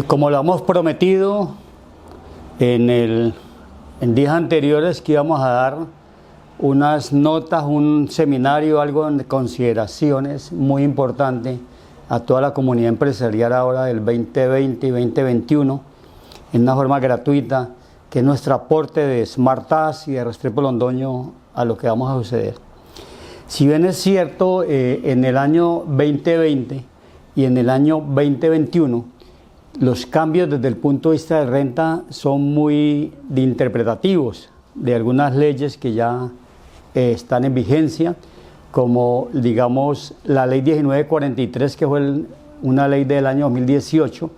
Como lo hemos prometido en días anteriores, que íbamos a dar unas notas, un seminario, algo de consideraciones muy importante a toda la comunidad empresarial ahora del 2020 y 2021 en una forma gratuita, que es nuestro aporte de SmartAS y de Restrepo Londoño a lo que vamos a suceder. Si bien es cierto, en el año 2020 y en el año 2021, los cambios desde el punto de vista de renta son muy interpretativos de algunas leyes que ya están en vigencia, como digamos la ley 1943, que fue una ley del año 2018,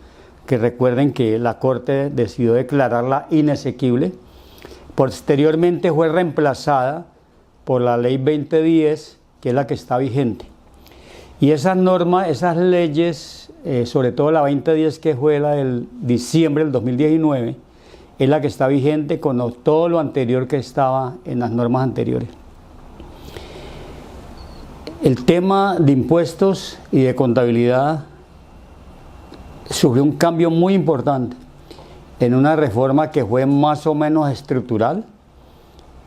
que recuerden que la Corte decidió declararla inexequible. Posteriormente fue reemplazada por la ley 2010, que es la que está vigente. Y esas normas, esas leyes, sobre todo la 2010, que fue la del diciembre del 2019, es la que está vigente con todo lo anterior que estaba en las normas anteriores. El tema de impuestos y de contabilidad sufrió un cambio muy importante en una reforma que fue más o menos estructural,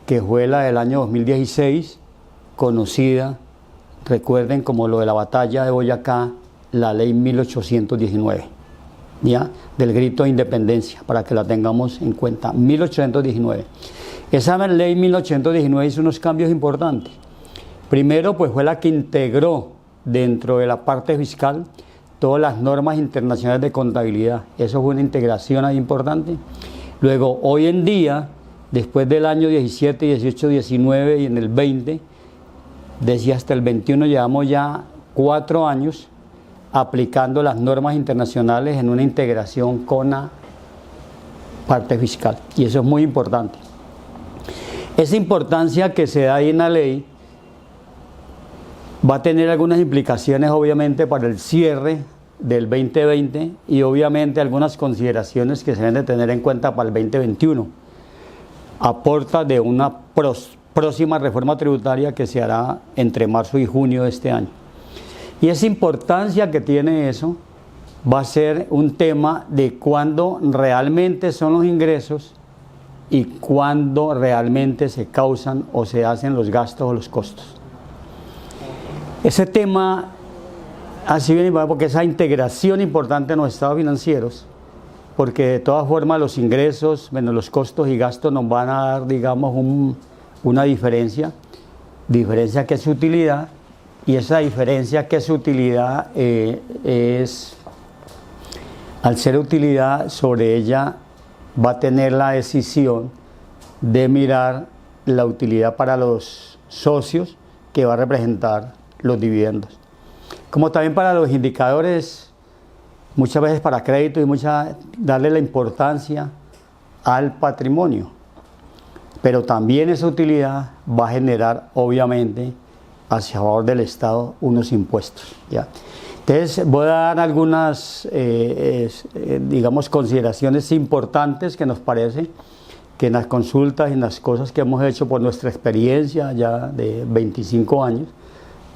que fue la del año 2016, conocida, recuerden, como lo de la batalla de Boyacá, la ley 1819, ¿ya? Del grito de independencia, para que la tengamos en cuenta, 1819. Esa ley 1819 hizo unos cambios importantes. Primero, pues fue la que integró dentro de la parte fiscal todas las normas internacionales de contabilidad. Eso fue una integración ahí importante. Luego, hoy en día, después del año 17, 18, 19 y en el 20, desde hasta el 21 llevamos ya 4 años aplicando las normas internacionales en una integración con la parte fiscal. Y eso es muy importante. Esa importancia que se da ahí en la ley va a tener algunas implicaciones obviamente para el cierre del 2020 y obviamente algunas consideraciones que se deben de tener en cuenta para el 2021. Aporta de una próxima reforma tributaria que se hará entre marzo y junio de este año. Y esa importancia que tiene eso va a ser un tema de cuándo realmente son los ingresos y cuándo realmente se causan o se hacen los gastos o los costos. Ese tema así bien importante porque esa integración importante en los estados financieros, porque de todas formas los ingresos menos los costos y gastos nos van a dar, digamos, una diferencia que es utilidad, y esa diferencia que es utilidad es, al ser utilidad, sobre ella va a tener la decisión de mirar la utilidad para los socios que va a representar los dividendos. Como también para los indicadores, muchas veces para crédito y darle la importancia al patrimonio. Pero también esa utilidad va a generar, obviamente, hacia favor del Estado unos impuestos, ¿ya? Entonces voy a dar algunas, digamos, consideraciones importantes que nos parece que en las consultas y en las cosas que hemos hecho por nuestra experiencia ya de 25 años,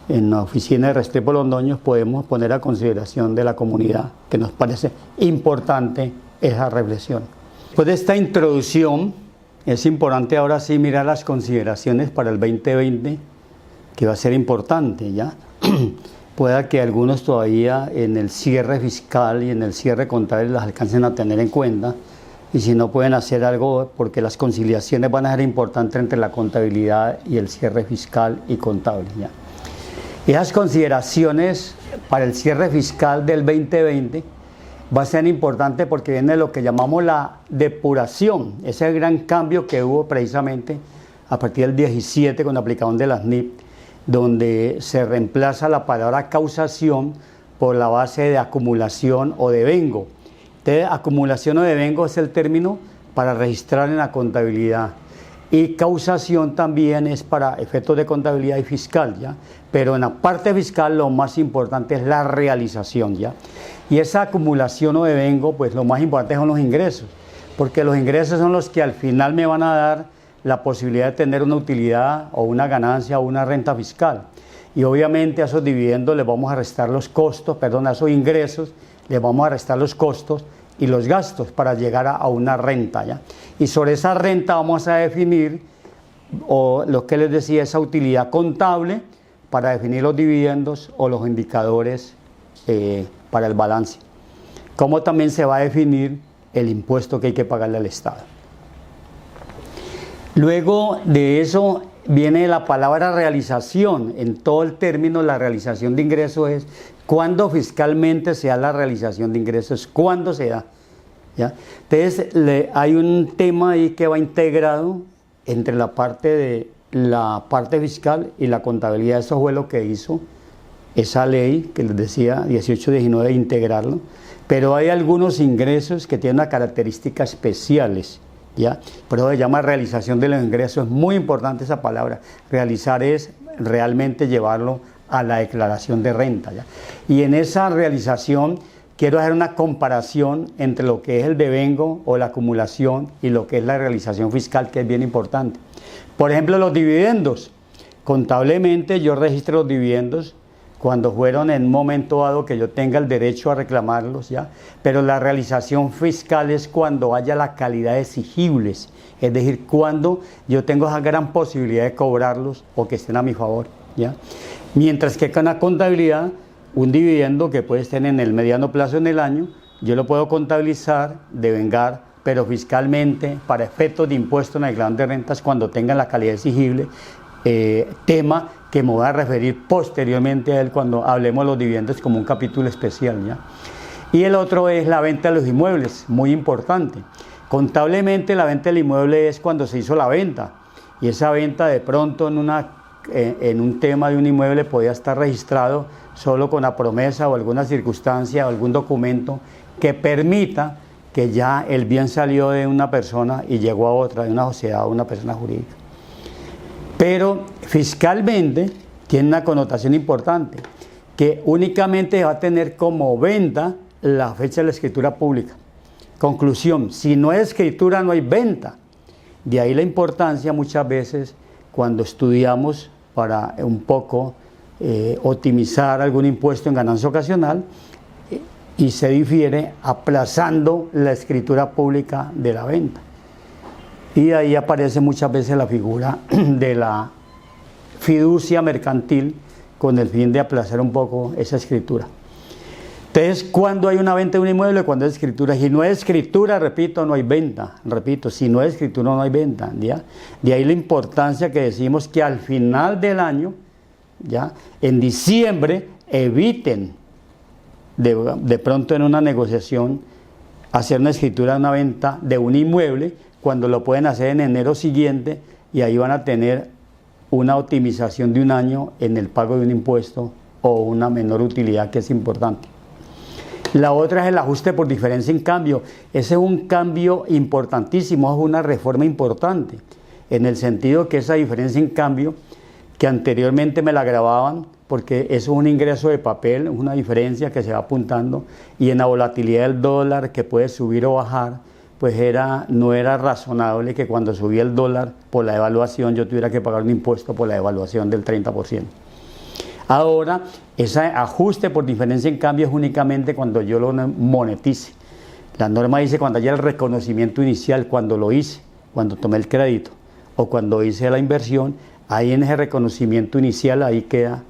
en la oficina de Restrepo Londoño podemos poner a consideración de la comunidad, que nos parece importante esa reflexión. Después de esta introducción, es importante ahora sí mirar las consideraciones para el 2020, que va a ser importante, ¿ya? Pueda que algunos todavía en el cierre fiscal y en el cierre contable las alcancen a tener en cuenta, y si no pueden hacer algo, porque las conciliaciones van a ser importantes entre la contabilidad y el cierre fiscal y contable, ¿ya? Esas consideraciones para el cierre fiscal del 2020 va a ser importante porque viene lo que llamamos la depuración, ese gran cambio que hubo precisamente a partir del 17 con la aplicación de las NIP, donde se reemplaza la palabra causación por la base de acumulación o devengo. Entonces, acumulación o devengo es el término para registrar en la contabilidad. Y causación también es para efectos de contabilidad y fiscal, ¿ya? Pero en la parte fiscal lo más importante es la realización, ¿ya? Y esa acumulación o devengo, pues lo más importante son los ingresos, porque los ingresos son los que al final me van a dar la posibilidad de tener una utilidad o una ganancia o una renta fiscal. Y obviamente a esos dividendos les vamos a restar los costos, a esos ingresos le vamos a restar los costos y los gastos para llegar a una renta, ¿ya? Y sobre esa renta vamos a definir, o lo que les decía, esa utilidad contable para definir los dividendos o los indicadores para el balance. Como también se va a definir el impuesto que hay que pagarle al Estado. Luego de eso viene la palabra realización. En todo el término, la realización de ingresos es cuándo fiscalmente se da la realización de ingresos, cuándo se da, ¿ya? Entonces hay un tema ahí que va integrado entre la parte fiscal y la contabilidad. Eso fue lo que hizo esa ley que les decía, 1819, integrarlo. Pero hay algunos ingresos que tienen una característica especiales, ¿ya? Por eso se llama realización de los ingresos. Es muy importante esa palabra. Realizar es realmente llevarlo a la declaración de renta, ¿ya? Y en esa realización quiero hacer una comparación entre lo que es el devengo o la acumulación y lo que es la realización fiscal, que es bien importante. Por ejemplo, los dividendos. Contablemente yo registro los dividendos cuando fueron en un momento dado que yo tenga el derecho a reclamarlos, ¿ya? Pero la realización fiscal es cuando haya la calidad de exigibles, es decir, cuando yo tengo esa gran posibilidad de cobrarlos o que estén a mi favor, ¿ya? Mientras que con la contabilidad, un dividendo que puede estar en el mediano plazo en el año, yo lo puedo contabilizar, devengar, pero fiscalmente, para efectos de impuesto en la declaración de rentas, cuando tengan la calidad exigible, tema que me voy a referir posteriormente a él cuando hablemos de los dividendos como un capítulo especial, ¿ya? Y el otro es la venta de los inmuebles, muy importante. Contablemente la venta del inmueble es cuando se hizo la venta, y esa venta de pronto en un tema de un inmueble podía estar registrado solo con la promesa o alguna circunstancia o algún documento que permita que ya el bien salió de una persona y llegó a otra, de una sociedad o una persona jurídica. Pero fiscalmente tiene una connotación importante, que únicamente va a tener como venta la fecha de la escritura pública. Conclusión, si no hay escritura no hay venta. De ahí la importancia muchas veces cuando estudiamos para un poco optimizar algún impuesto en ganancia ocasional y se difiere aplazando la escritura pública de la venta. Y ahí aparece muchas veces la figura de la fiducia mercantil con el fin de aplazar un poco esa escritura. Entonces, cuando hay una venta de un inmueble, cuando hay escritura. Si no hay escritura, repito, no hay venta. Repito, si no hay escritura, no hay venta, ¿ya? De ahí la importancia que decimos que al final del año, ¿ya? En diciembre, eviten de pronto en una negociación hacer una escritura de una venta de un inmueble, cuando lo pueden hacer en enero siguiente, y ahí van a tener una optimización de un año en el pago de un impuesto o una menor utilidad, que es importante. La otra es el ajuste por diferencia en cambio. Ese es un cambio importantísimo, es una reforma importante, en el sentido que esa diferencia en cambio, que anteriormente me la grababan, porque eso es un ingreso de papel, es una diferencia que se va apuntando, y en la volatilidad del dólar, que puede subir o bajar, pues no era razonable que cuando subía el dólar por la devaluación yo tuviera que pagar un impuesto por la devaluación del 30%. Ahora, ese ajuste por diferencia en cambio es únicamente cuando yo lo monetice. La norma dice cuando haya el reconocimiento inicial, cuando lo hice, cuando tomé el crédito o cuando hice la inversión, ahí en ese reconocimiento inicial ahí queda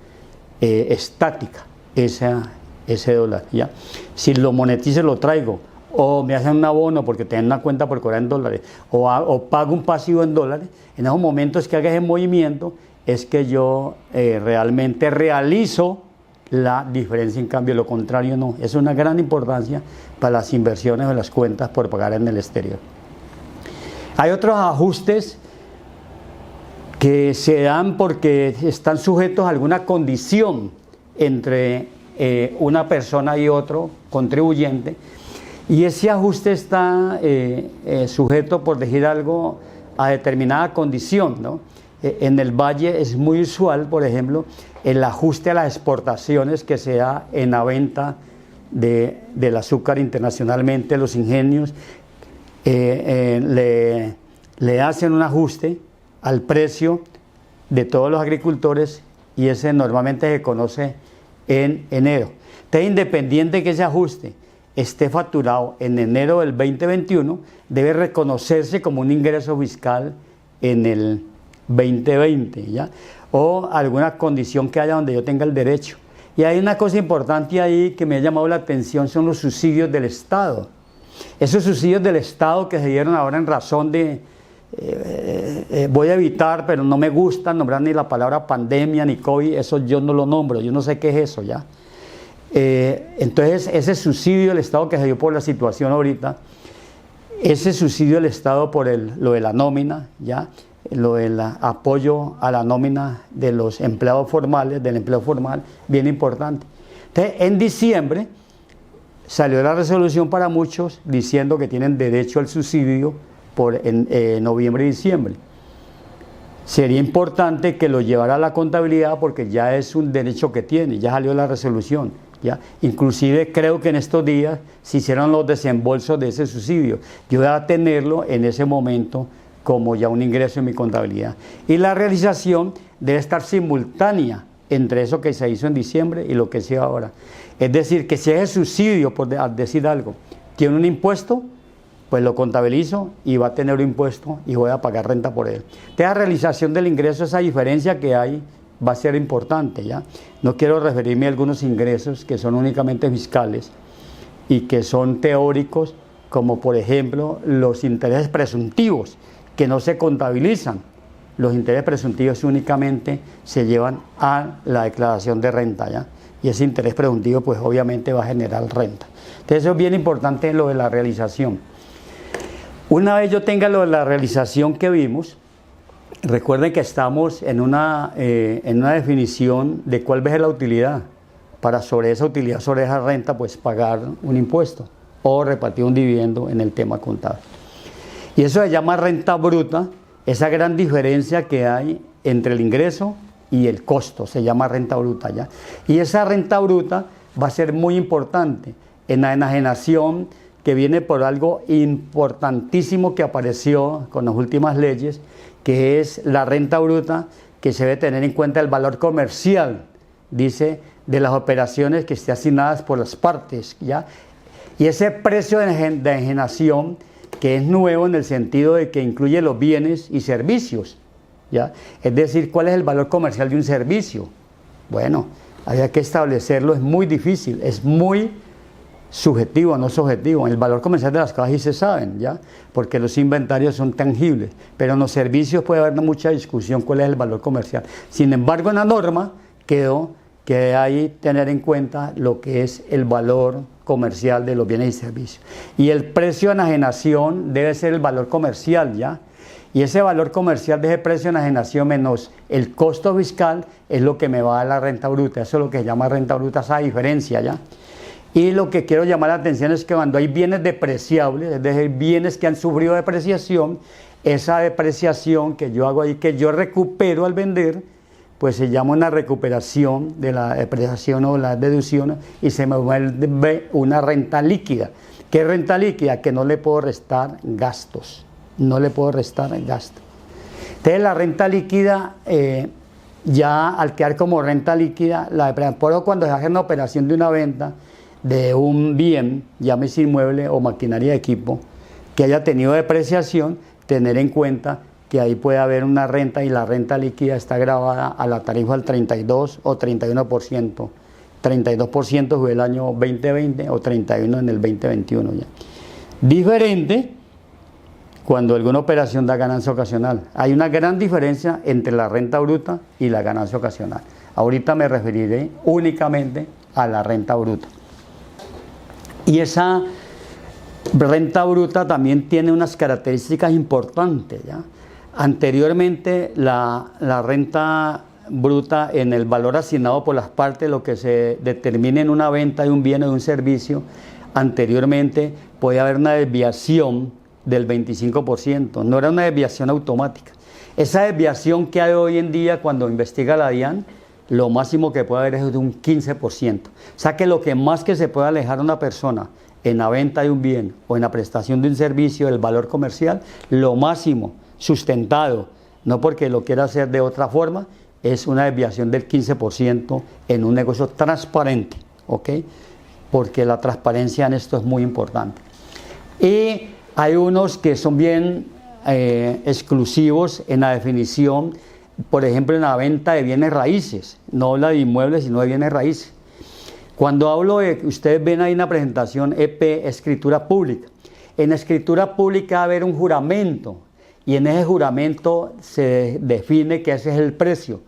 estática ese dólar, ¿ya? Si lo monetice lo traigo, o me hacen un abono porque tienen una cuenta por cobrar en dólares, o pago un pasivo en dólares, en esos momentos que haga ese movimiento es que yo realmente realizo la diferencia en cambio, lo contrario no. Es una gran importancia para las inversiones o las cuentas por pagar en el exterior. Hay otros ajustes que se dan porque están sujetos a alguna condición entre una persona y otro contribuyente, y ese ajuste está sujeto, por decir algo, a determinada condición, ¿no? En el Valle es muy usual, por ejemplo, el ajuste a las exportaciones que se da en la venta del azúcar internacionalmente. Los ingenios le hacen un ajuste al precio de todos los agricultores, y ese normalmente se conoce en enero. Entonces, independiente de que ese ajuste esté facturado en enero del 2021, debe reconocerse como un ingreso fiscal en el 2020, ¿ya? O alguna condición que haya donde yo tenga el derecho. Y hay una cosa importante ahí que me ha llamado la atención, son los subsidios del Estado. Esos subsidios del Estado que se dieron ahora en razón de, voy a evitar, pero no me gusta nombrar ni la palabra pandemia ni COVID, eso yo no lo nombro, yo no sé qué es eso, ¿ya? Entonces ese subsidio del Estado que se dio por la situación ahorita, ese subsidio del Estado por lo de la nómina, ¿ya? Lo del apoyo a la nómina de los empleados formales, del empleo formal, bien importante. Entonces, en diciembre salió la resolución para muchos diciendo que tienen derecho al subsidio en noviembre y diciembre. Sería importante que lo llevara a la contabilidad porque ya es un derecho que tiene, ya salió la resolución, ¿ya? Inclusive creo que en estos días se hicieron los desembolsos de ese subsidio. Yo voy a tenerlo en ese momento como ya un ingreso en mi contabilidad. Y la realización debe estar simultánea entre eso que se hizo en diciembre y lo que se hizo ahora. Es decir, que si ese subsidio, por decir algo, tiene un impuesto, pues lo contabilizo y va a tener un impuesto y voy a pagar renta por él. Entonces, la realización del ingreso, esa diferencia que hay, va a ser importante, ¿ya? No quiero referirme a algunos ingresos que son únicamente fiscales y que son teóricos, como por ejemplo los intereses presuntivos, que no se contabilizan. Los intereses presuntivos únicamente se llevan a la declaración de renta, ¿ya? Y ese interés presuntivo pues obviamente va a generar renta. Entonces eso es bien importante lo de la realización. Una vez yo tenga lo de la realización que vimos, recuerden que estamos en una definición de cuál va a ser la utilidad, para sobre esa utilidad, sobre esa renta, pues pagar un impuesto o repartir un dividendo en el tema contable. Y eso se llama renta bruta, esa gran diferencia que hay entre el ingreso y el costo, se llama renta bruta, ¿ya? Y esa renta bruta va a ser muy importante en la enajenación, que viene por algo importantísimo que apareció con las últimas leyes, que es la renta bruta, que se debe tener en cuenta el valor comercial, dice, de las operaciones que estén asignadas por las partes, ¿ya? Y ese precio de enajenación, que es nuevo en el sentido de que incluye los bienes y servicios, ¿ya? Es decir, ¿cuál es el valor comercial de un servicio? Bueno, había que establecerlo, es muy difícil, es muy subjetivo, no subjetivo. El valor comercial de las cosas sí se saben, ¿ya? Porque los inventarios son tangibles, pero en los servicios puede haber mucha discusión cuál es el valor comercial. Sin embargo, en la norma quedó que hay tener en cuenta lo que es el valor comercial de los bienes y servicios. Y el precio de enajenación debe ser el valor comercial, ¿ya? Y ese valor comercial de ese precio de enajenación menos el costo fiscal es lo que me va a dar la renta bruta. Eso es lo que se llama renta bruta, esa diferencia, ¿ya? Y lo que quiero llamar la atención es que cuando hay bienes depreciables, es decir, bienes que han sufrido depreciación, esa depreciación que yo hago ahí, que yo recupero al vender, pues se llama una recuperación de la depreciación o la deducción y se me vuelve una renta líquida. ¿Qué es renta líquida? Que no le puedo restar gastos. No le puedo restar gastos. Entonces la renta líquida, ya al quedar como renta líquida, por cuando se hace una operación de una venta de un bien, llámese inmueble o maquinaria de equipo, que haya tenido depreciación, tener en cuenta que ahí puede haber una renta y la renta líquida está grabada a la tarifa del 32 o 31%. 32% fue el año 2020 o 31% en el 2021 ya. Diferente cuando alguna operación da ganancia ocasional. Hay una gran diferencia entre la renta bruta y la ganancia ocasional. Ahorita me referiré únicamente a la renta bruta. Y esa renta bruta también tiene unas características importantes, ¿ya? Anteriormente la renta bruta en el valor asignado por las partes, lo que se determina en una venta de un bien o de un servicio, anteriormente podía haber una desviación del 25%, no era una desviación automática. Esa desviación que hay hoy en día cuando investiga la DIAN, lo máximo que puede haber es de un 15%. O sea que lo que más que se puede alejar a una persona en la venta de un bien o en la prestación de un servicio del valor comercial, lo máximo sustentado, no porque lo quiera hacer de otra forma, es una desviación del 15% en un negocio transparente, ¿ok? porque la transparencia en esto es muy importante. Y hay unos que son bien exclusivos en la definición, por ejemplo en la venta de bienes raíces, no habla de inmuebles sino de bienes raíces. Cuando hablo de, ustedes ven ahí en la presentación EP, escritura pública. En la escritura pública va a haber un juramento y en ese juramento se define que ese es el precio,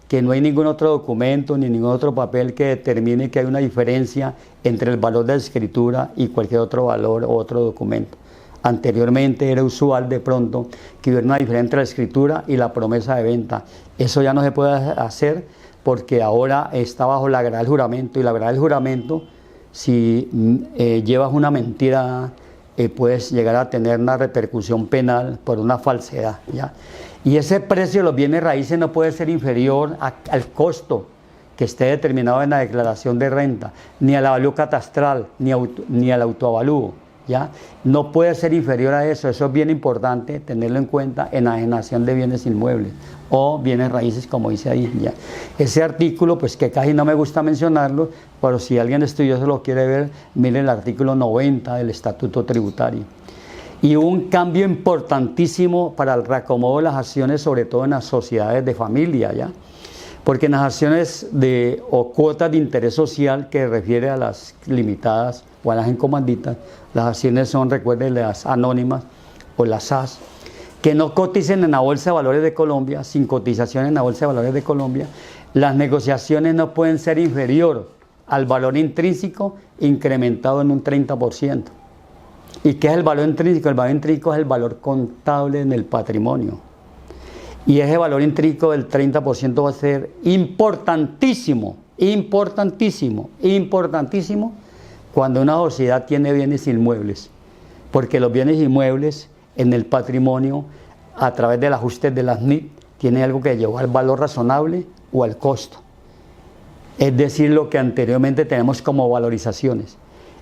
que no hay ningún otro documento ni ningún otro papel que determine que hay una diferencia entre el valor de la escritura y cualquier otro valor o otro documento. Anteriormente era usual de pronto que hubiera una diferencia entre la escritura y la promesa de venta. Eso ya no se puede hacer porque ahora está bajo la grada del juramento, y la grada del juramento, si llevas una mentira, puedes llegar a tener una repercusión penal por una falsedad, ¿ya? Y ese precio de los bienes raíces no puede ser inferior al costo que esté determinado en la declaración de renta, ni al avalúo catastral, ni al autoavalúo, ¿ya? No puede ser inferior a eso. Eso es bien importante tenerlo en cuenta en la enajenación de bienes inmuebles o bienes raíces, como dice ahí, ¿ya? Ese artículo, pues que casi no me gusta mencionarlo, pero si alguien estudioso lo quiere ver, mire el artículo 90 del Estatuto Tributario. Y un cambio importantísimo para el reacomodo de las acciones, sobre todo en las sociedades de familia, ¿ya? Porque en las acciones o cuotas de interés social, que refiere a las limitadas o a las encomanditas, las acciones son, recuerden, las anónimas o las SAS, que no coticen en la Bolsa de Valores de Colombia. Sin cotización en la Bolsa de Valores de Colombia, las negociaciones no pueden ser inferior al valor intrínseco incrementado en un 30%. ¿Y qué es el valor intrínseco? El valor intrínseco es el valor contable en el patrimonio. Y ese valor intrínseco del 30% va a ser importantísimo, importantísimo, importantísimo cuando una sociedad tiene bienes inmuebles. Porque los bienes inmuebles en el patrimonio, a través del ajuste de las NIT, tiene algo que lleva al valor razonable o al costo. Es decir, lo que anteriormente tenemos como valorizaciones.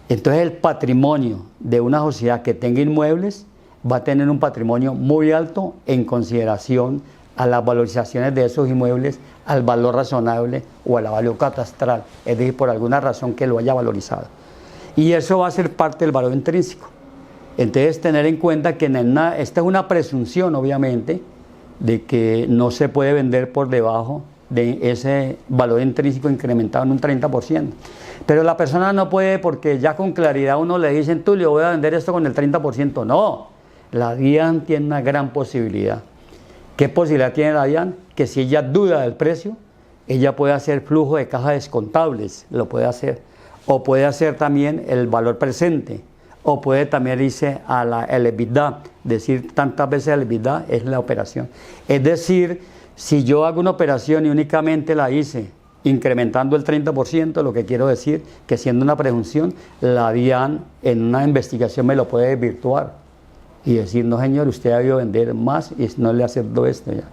Entonces el patrimonio de una sociedad que tenga inmuebles va a tener un patrimonio muy alto en consideración a las valorizaciones de esos inmuebles, al valor razonable o al valor catastral, es decir, por alguna razón que lo haya valorizado. Y eso va a ser parte del valor intrínseco. Entonces tener en cuenta que esta es una presunción, obviamente, de que no se puede vender por debajo de ese valor intrínseco incrementado en un 30%. Pero la persona no puede, porque ya con claridad uno le dicen, tú le voy a vender esto con el 30%. No, la DIAN tiene una gran posibilidad. ¿Qué posibilidad tiene la DIAN? Que si ella duda del precio, ella puede hacer flujo de cajas descontables, lo puede hacer. O puede hacer también el valor presente. O puede también irse a el EBITDA, decir tantas veces el EBITDA es la operación. Es decir, si yo hago una operación y únicamente la hice incrementando el 30%, lo que quiero decir que siendo una presunción, la DIAN en una investigación me lo puede desvirtuar y decir, no señor, usted ha debido vender más y no le acepto esto. Ya.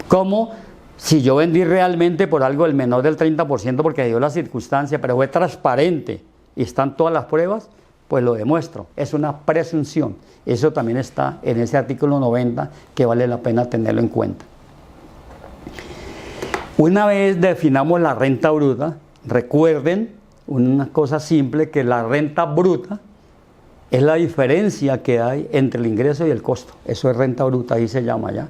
¿Cómo? Si yo vendí realmente por algo el menor del 30% porque dio la circunstancia, pero fue transparente y están todas las pruebas, pues lo demuestro. Es una presunción. Eso también está en ese artículo 90 que vale la pena tenerlo en cuenta. Una vez definamos la renta bruta, recuerden una cosa simple, que la renta bruta es la diferencia que hay entre el ingreso y el costo. Eso es renta bruta, ahí se llama ya.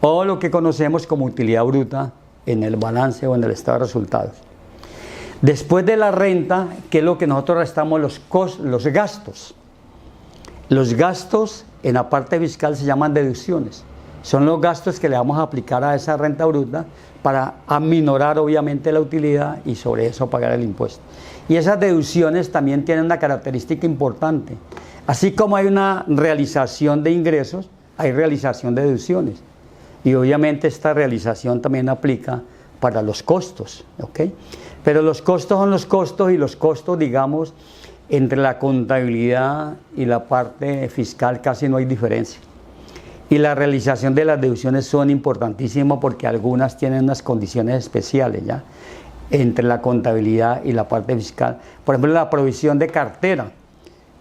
O lo que conocemos como utilidad bruta en el balance o en el estado de resultados. Después de la renta, ¿qué es lo que nosotros restamos? Los gastos. Los gastos en la parte fiscal se llaman deducciones. Son los gastos que le vamos a aplicar a esa renta bruta para aminorar obviamente la utilidad y sobre eso pagar el impuesto. Y esas deducciones también tienen una característica importante. Así como hay una realización de ingresos, hay realización de deducciones. Y obviamente esta realización también aplica para los costos, ¿ok? Pero los costos son los costos, y los costos, digamos, entre la contabilidad y la parte fiscal casi no hay diferencia. Y la realización de las deducciones son importantísimas porque algunas tienen unas condiciones especiales, ¿ya? Entre la contabilidad y la parte fiscal. Por ejemplo, la provisión de cartera.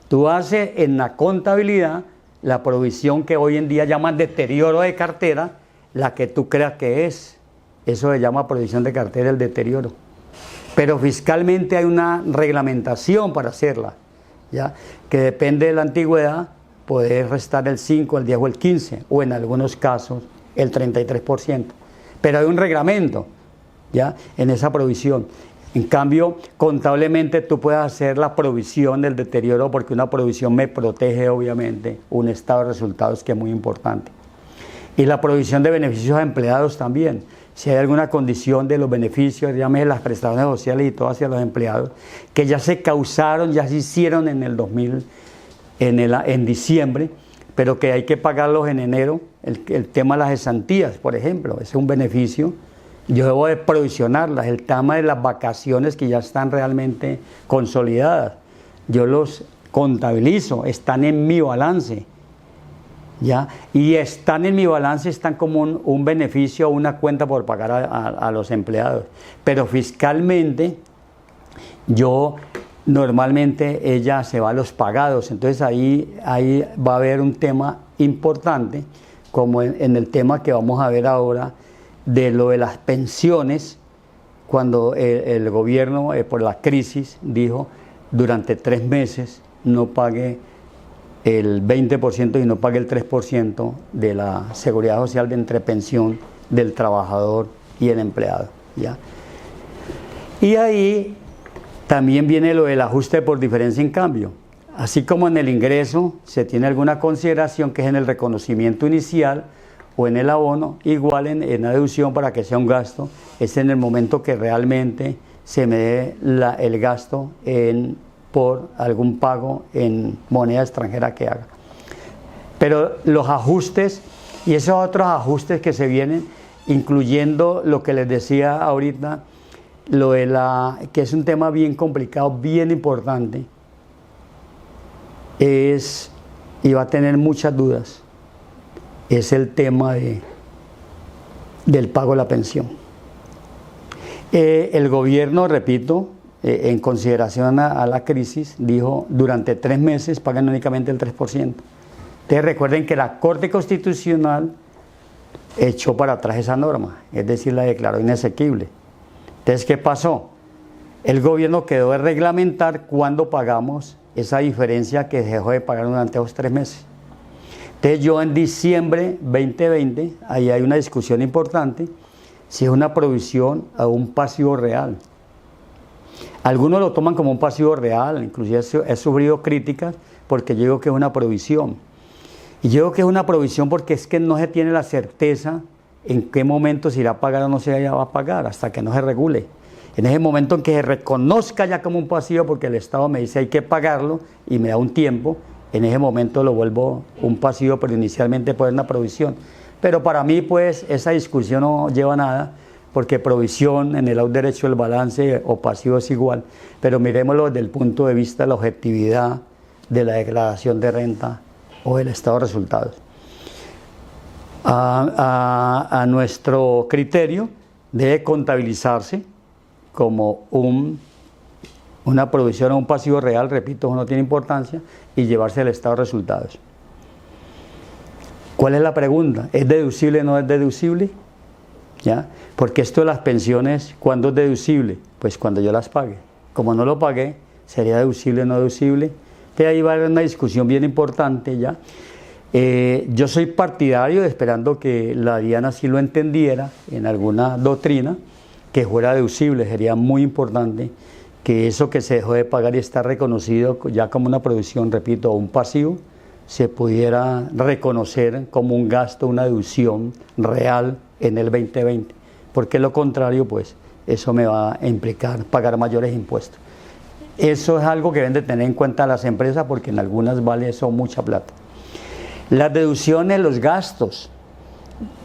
Tú haces en la contabilidad la provisión que hoy en día llaman deterioro de cartera, la que tú creas que es. Eso se llama provisión de cartera, el deterioro. pero fiscalmente hay una reglamentación para hacerla, ¿ya? Que depende de la antigüedad, poder restar el 5, el 10 o el 15, o en algunos casos el 33%. Pero hay un reglamento, ¿ya? En esa provisión. En cambio, contablemente tú puedes hacer la provisión del deterioro, porque una provisión me protege obviamente un estado de resultados que es muy importante. Y la provisión de beneficios a empleados también. Si hay alguna condición de los beneficios, llámese las prestaciones sociales y todo hacia los empleados, que ya se causaron, ya se hicieron en el 2000, en diciembre, pero que hay que pagarlos en enero, el tema de las cesantías, por ejemplo, ese es un beneficio. Yo debo de provisionarlas. El tema de las vacaciones que ya están realmente consolidadas, yo los contabilizo, están en mi balance, ¿ya? Y están en mi balance, están como un beneficio o una cuenta por pagar a los empleados. Pero fiscalmente, yo normalmente ella se va a los pagados. Entonces ahí va a haber un tema importante, como en el tema que vamos a ver ahora, de lo de las pensiones, cuando el gobierno por la crisis dijo durante 3 meses no pague el 20% y no pague el 3% de la seguridad social de entrepensión del trabajador y el empleado, ¿ya? Y ahí también viene lo del ajuste por diferencia en cambio. Así como en el ingreso se tiene alguna consideración que es en el reconocimiento inicial o en el abono, igual en la deducción para que sea un gasto, es en el momento que realmente se me dé el gasto por algún pago en moneda extranjera que haga. Pero los ajustes y esos otros ajustes que se vienen, incluyendo lo que les decía ahorita, lo de que es un tema bien complicado, bien importante, y va a tener muchas dudas, es el tema del pago de la pensión. El gobierno, repito, en consideración a la crisis, dijo durante 3 meses pagan únicamente el 3%. Ustedes recuerden que la Corte Constitucional echó para atrás esa norma, es decir, la declaró inasequible. Entonces, ¿qué pasó? El gobierno quedó de reglamentar cuándo pagamos esa diferencia que dejó de pagar durante esos 3 meses. Entonces yo en diciembre 2020, ahí hay una discusión importante, si es una provisión o un pasivo real. Algunos lo toman como un pasivo real, inclusive he sufrido críticas porque yo digo que es una provisión. Y yo digo que es una provisión porque es que no se tiene la certeza en qué momento se irá a pagar o no se va a pagar, hasta que no se regule. En ese momento en que se reconozca ya como un pasivo, porque el Estado me dice hay que pagarlo y me da un tiempo, en ese momento lo vuelvo un pasivo, pero inicialmente puede ser una provisión. Pero para mí, pues, esa discusión no lleva a nada, porque provisión en el derecho del balance o pasivo es igual. Pero miremoslo desde el punto de vista de la objetividad de la declaración de renta o del estado de resultados. A nuestro criterio debe contabilizarse como una provisión o un pasivo real, repito, eso no tiene importancia, y llevarse al estado de resultados. ¿Cuál es la pregunta? ¿Es deducible o no es deducible? ¿Ya? Porque esto de las pensiones, ¿cuándo es deducible? Pues cuando yo las pague. Como no lo pagué, ¿sería deducible o no deducible? Entonces ahí va a haber una discusión bien importante ya. Yo soy partidario, esperando que la DIAN así lo entendiera en alguna doctrina, que fuera deducible. Sería muy importante que eso que se dejó de pagar y está reconocido ya como una producción, repito, o un pasivo, se pudiera reconocer como un gasto, una deducción real en el 2020, porque lo contrario, pues, eso me va a implicar pagar mayores impuestos. Eso es algo que deben de tener en cuenta las empresas, porque en algunas vale eso mucha plata. Las deducciones, los gastos,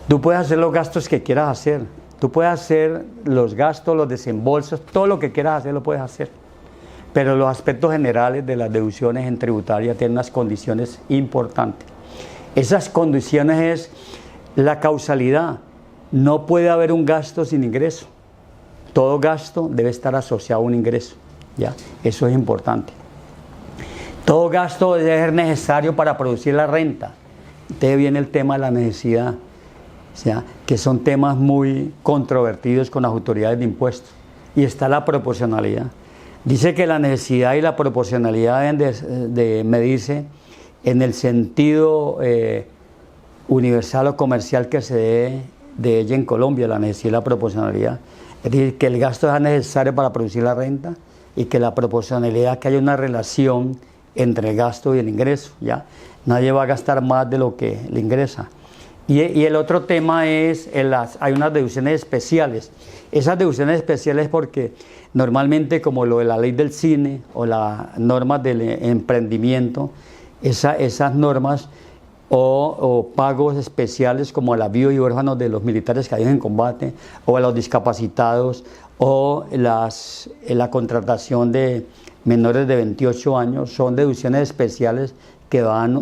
tú puedes hacer los gastos que quieras hacer. Tú puedes hacer los gastos, los desembolsos, todo lo que quieras hacer lo puedes hacer. Pero los aspectos generales de las deducciones en tributaria tienen unas condiciones importantes. Esas condiciones es la causalidad. No puede haber un gasto sin ingreso. Todo gasto debe estar asociado a un ingreso, ¿ya? Eso es importante. Todo gasto debe ser necesario para producir la renta. Entonces viene el tema de la necesidad, o sea, que son temas muy controvertidos con las autoridades de impuestos. y está la proporcionalidad. Dice que la necesidad y la proporcionalidad deben de medirse en el sentido universal o comercial que se dé de ella en Colombia, la necesidad y la proporcionalidad. Es decir, que el gasto es necesario para producir la renta y que la proporcionalidad, que haya una relación entre el gasto y el ingreso, ¿ya? Nadie va a gastar más de lo que le ingresa. Y el otro tema es, hay unas deducciones especiales. Esas deducciones especiales porque normalmente, como lo de la ley del cine o las normas del emprendimiento, esas normas o pagos especiales como a las viudas y huérfanos de los militares caídos en combate, o a los discapacitados, o la contratación de menores de 28 años, son deducciones especiales que dan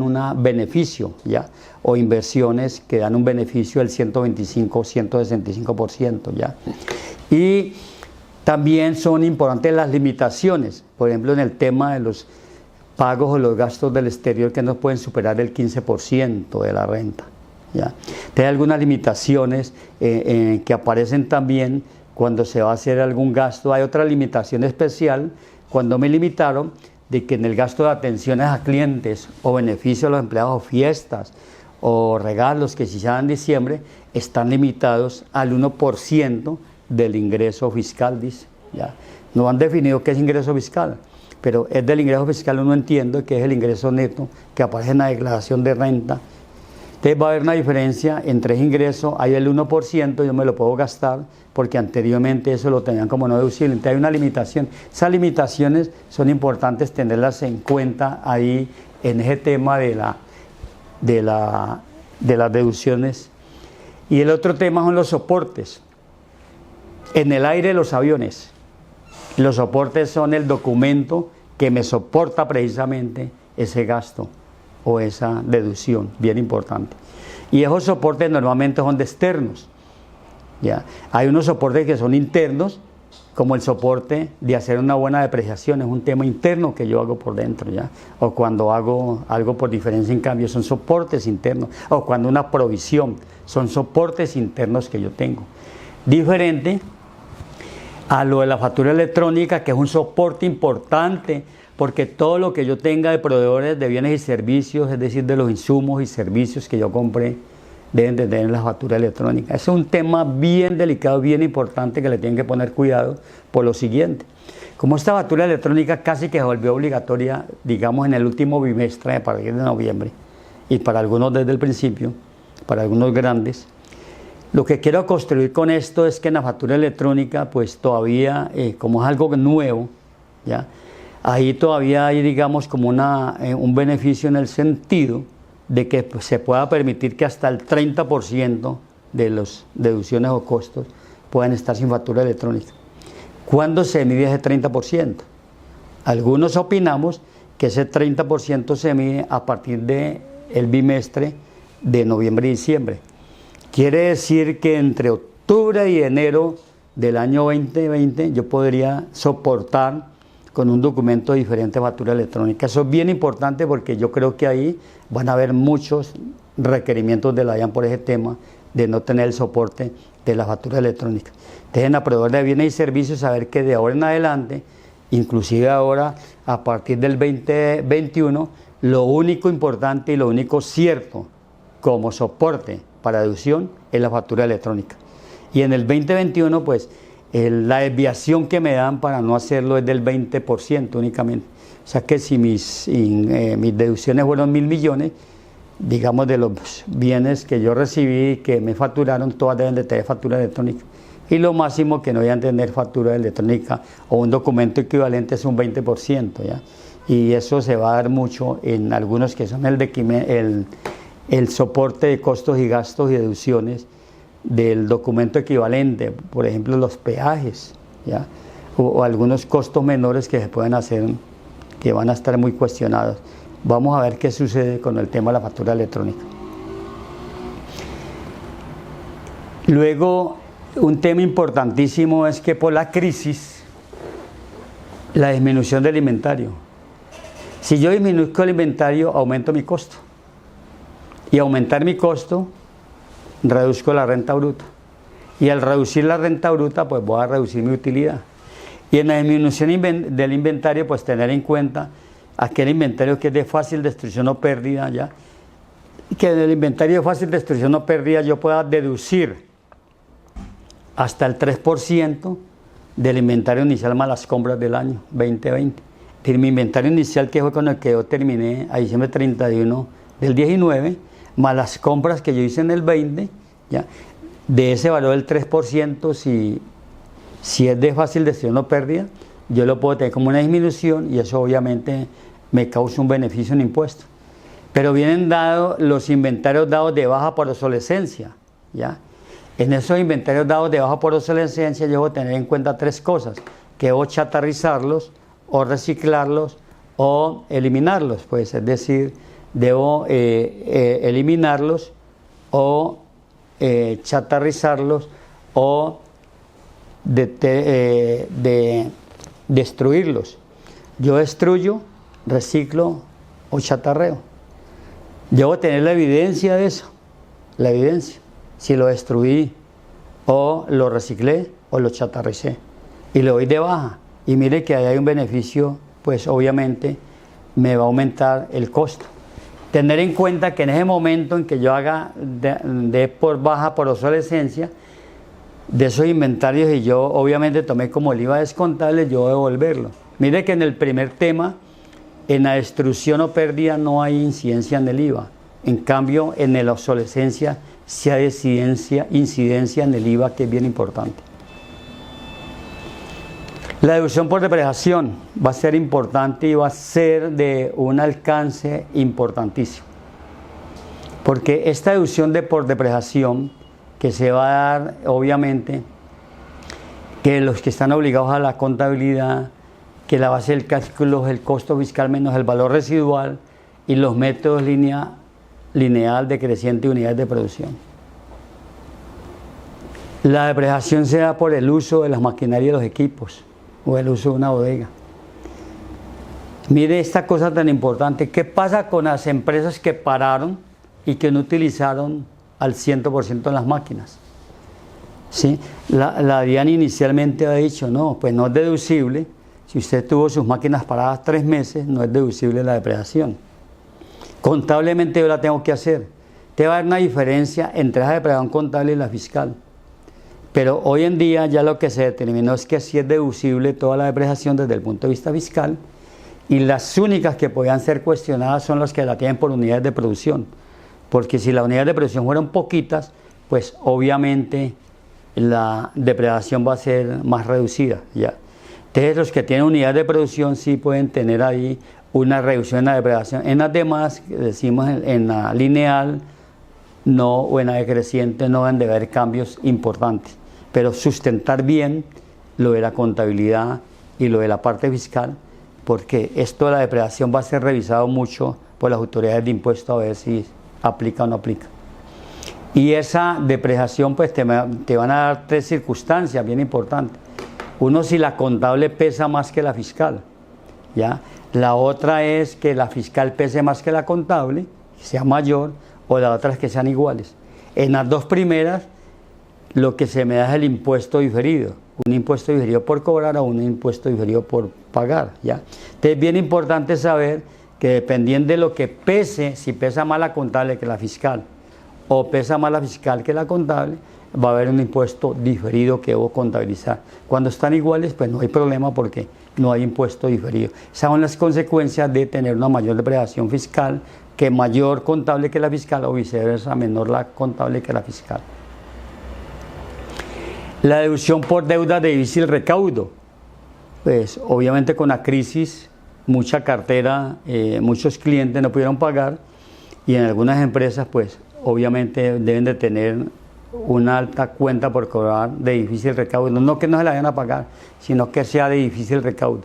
un beneficio, ¿ya? O inversiones que dan un beneficio del 125 o 165%, ¿ya? Y también son importantes las limitaciones, por ejemplo, en el tema de los pagos o los gastos del exterior que no pueden superar el 15% de la renta, ¿ya? Hay algunas limitaciones que aparecen también cuando se va a hacer algún gasto. Hay otra limitación especial cuando me limitaron de que en el gasto de atenciones a clientes o beneficios a los empleados o fiestas o regalos que se hicieran en diciembre están limitados al 1% del ingreso fiscal, dice, ¿ya? No han definido qué es ingreso fiscal, pero es del ingreso fiscal, uno entiende que es el ingreso neto que aparece en la declaración de renta. Entonces va a haber una diferencia entre ese ingreso, hay el 1%, yo me lo puedo gastar porque anteriormente eso lo tenían como no deducible, entonces hay una limitación. Esas limitaciones son importantes tenerlas en cuenta ahí en ese tema de las deducciones. Y el otro tema son los soportes. En el aire, los aviones. Los soportes son el documento que me soporta precisamente ese gasto o esa deducción, bien importante. Y esos soportes normalmente son de externos, ¿ya? Hay unos soportes que son internos, como el soporte de hacer una buena depreciación, es un tema interno que yo hago por dentro, ¿ya? O cuando hago algo por diferencia en cambio, son soportes internos. O cuando una provisión, son soportes internos que yo tengo. Diferente a lo de la factura electrónica, que es un soporte importante, porque todo lo que yo tenga de proveedores de bienes y servicios, es decir, de los insumos y servicios que yo compré, deben de tener la factura electrónica. Es un tema bien delicado, bien importante, que le tienen que poner cuidado por lo siguiente. Como esta factura electrónica casi que se volvió obligatoria, digamos, en el último bimestre, a partir de noviembre, y para algunos desde el principio, para algunos grandes, lo que quiero construir con esto es que en la factura electrónica, pues todavía, como es algo nuevo, ¿ya? Ahí todavía hay, digamos, como un beneficio en el sentido de que se pueda permitir que hasta el 30% de las deducciones o costos puedan estar sin factura electrónica. ¿Cuándo se mide ese 30%? Algunos opinamos que ese 30% se mide a partir del bimestre de noviembre y diciembre. Quiere decir que entre octubre y enero del año 2020 yo podría soportar con un documento diferente factura electrónica. Eso es bien importante porque yo creo que ahí van a haber muchos requerimientos de la DIAN por ese tema de no tener el soporte de la factura electrónica. Dejen a proveedor de bienes y servicios saber que de ahora en adelante, inclusive ahora a partir del 2021, lo único importante y lo único cierto como soporte para deducción es la factura electrónica. Y en el 2021, pues, la desviación que me dan para no hacerlo es del 20% únicamente. O sea que si mis deducciones fueron 1.000 millones, digamos, de los bienes que yo recibí, que me facturaron, todas deben de tener factura electrónica. Y lo máximo que no vayan a tener factura electrónica o un documento equivalente es un 20%, ¿ya? Y eso se va a dar mucho en algunos que son el soporte de costos y gastos y deducciones del documento equivalente, por ejemplo los peajes, ¿ya? O algunos costos menores que se pueden hacer, que van a estar muy cuestionados. Vamos a ver qué sucede con el tema de la factura electrónica. Luego, un tema importantísimo es que por la crisis, la disminución del inventario. Si yo disminuzco el inventario, aumento mi costo. Y aumentar mi costo, reduzco la renta bruta. Y al reducir la renta bruta, pues voy a reducir mi utilidad. Y en la disminución del inventario, pues tener en cuenta aquel inventario que es de fácil destrucción o pérdida, ¿ya? Que en el inventario de fácil destrucción o pérdida yo pueda deducir hasta el 3% del inventario inicial más las compras del año 2020. Es decir, mi inventario inicial, que fue con el que yo terminé a diciembre 31 del 19, más las compras que yo hice en el 20, ¿ya? De ese valor del 3%, si es de fácil destrucción o pérdida, yo lo puedo tener como una disminución y eso obviamente me causa un beneficio en impuestos. Pero vienen dados los inventarios dados de baja por obsolescencia, ¿ya? En esos inventarios dados de baja por obsolescencia yo debo tener en cuenta tres cosas, que debo chatarrizarlos o reciclarlos o eliminarlos, pues, es decir, debo eliminarlos o chatarrizarlos o destruirlos. Yo destruyo, reciclo o chatarreo. Debo tener la evidencia de eso, la evidencia, si lo destruí o lo reciclé o lo chatarricé y le doy de baja y mire que ahí hay un beneficio, pues obviamente me va a aumentar el costo. Tener en cuenta que en ese momento en que yo haga de por baja por obsolescencia de esos inventarios y yo obviamente tomé como el IVA descontable, yo devolverlo. Mire que en el primer tema, en la destrucción o pérdida no hay incidencia en el IVA. En cambio, en la obsolescencia sí hay incidencia en el IVA, que es bien importante. La deducción por depreciación va a ser importante y va a ser de un alcance importantísimo. Porque esta deducción por depreciación que se va a dar, obviamente, que los que están obligados a la contabilidad, que la base del cálculo es el costo fiscal menos el valor residual y los métodos lineal decreciente de unidades de producción. La depreciación se da por el uso de las maquinarias y los equipos o el uso de una bodega. Mire esta cosa tan importante. ¿Qué pasa con las empresas que pararon y que no utilizaron al 100% las máquinas? ¿Sí? La DIAN inicialmente ha dicho, no, pues no es deducible. Si usted tuvo sus máquinas paradas 3 meses, no es deducible la depreciación. Contablemente yo la tengo que hacer. Te va a haber una diferencia entre esa depreciación contable y la fiscal. Pero hoy en día ya lo que se determinó es que sí es deducible toda la depreciación desde el punto de vista fiscal y las únicas que podían ser cuestionadas son las que la tienen por unidades de producción. Porque si las unidades de producción fueron poquitas, pues obviamente la depreciación va a ser más reducida, ¿ya? Entonces los que tienen unidades de producción sí pueden tener ahí una reducción en la depreciación. En las demás, decimos en la lineal, no, o en la decreciente no deben de haber cambios importantes. Pero sustentar bien lo de la contabilidad y lo de la parte fiscal, porque esto de la depreciación va a ser revisado mucho por las autoridades de impuestos a ver si aplica o no aplica. Y esa depreciación pues te van a dar 3 circunstancias bien importantes. Uno, si la contable pesa más que la fiscal, ¿ya? La otra es que la fiscal pese más que la contable, sea mayor, o la otra es que sean iguales. En las 2 primeras, lo que se me da es el impuesto diferido, un impuesto diferido por cobrar o un impuesto diferido por pagar, ¿ya? Entonces es bien importante saber que dependiendo de lo que pese, si pesa más la contable que la fiscal, o pesa más la fiscal que la contable, va a haber un impuesto diferido que debo contabilizar. Cuando están iguales, pues no hay problema porque no hay impuesto diferido. Esas son las consecuencias de tener una mayor depreciación fiscal, que mayor contable que la fiscal o viceversa, menor la contable que la fiscal. La deducción por deuda de difícil recaudo. Pues obviamente con la crisis, mucha cartera, muchos clientes no pudieron pagar y en algunas empresas pues obviamente deben de tener una alta cuenta por cobrar de difícil recaudo, no que no se la vayan a pagar, sino que sea de difícil recaudo.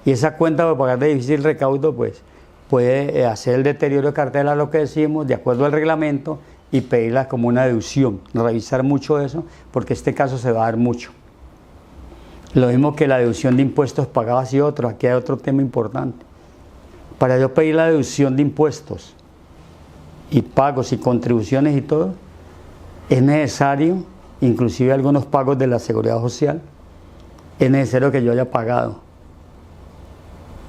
Y esa cuenta por pagar de difícil recaudo pues puede hacer el deterioro de cartera, lo que decimos, de acuerdo al reglamento, y pedirla como una deducción. Revisar mucho eso, porque este caso se va a dar mucho. Lo mismo que la deducción de impuestos pagados y otros. Aquí hay otro tema importante. Para yo pedir la deducción de impuestos y pagos y contribuciones y todo, es necesario inclusive algunos pagos de la Seguridad Social, es necesario que yo haya pagado.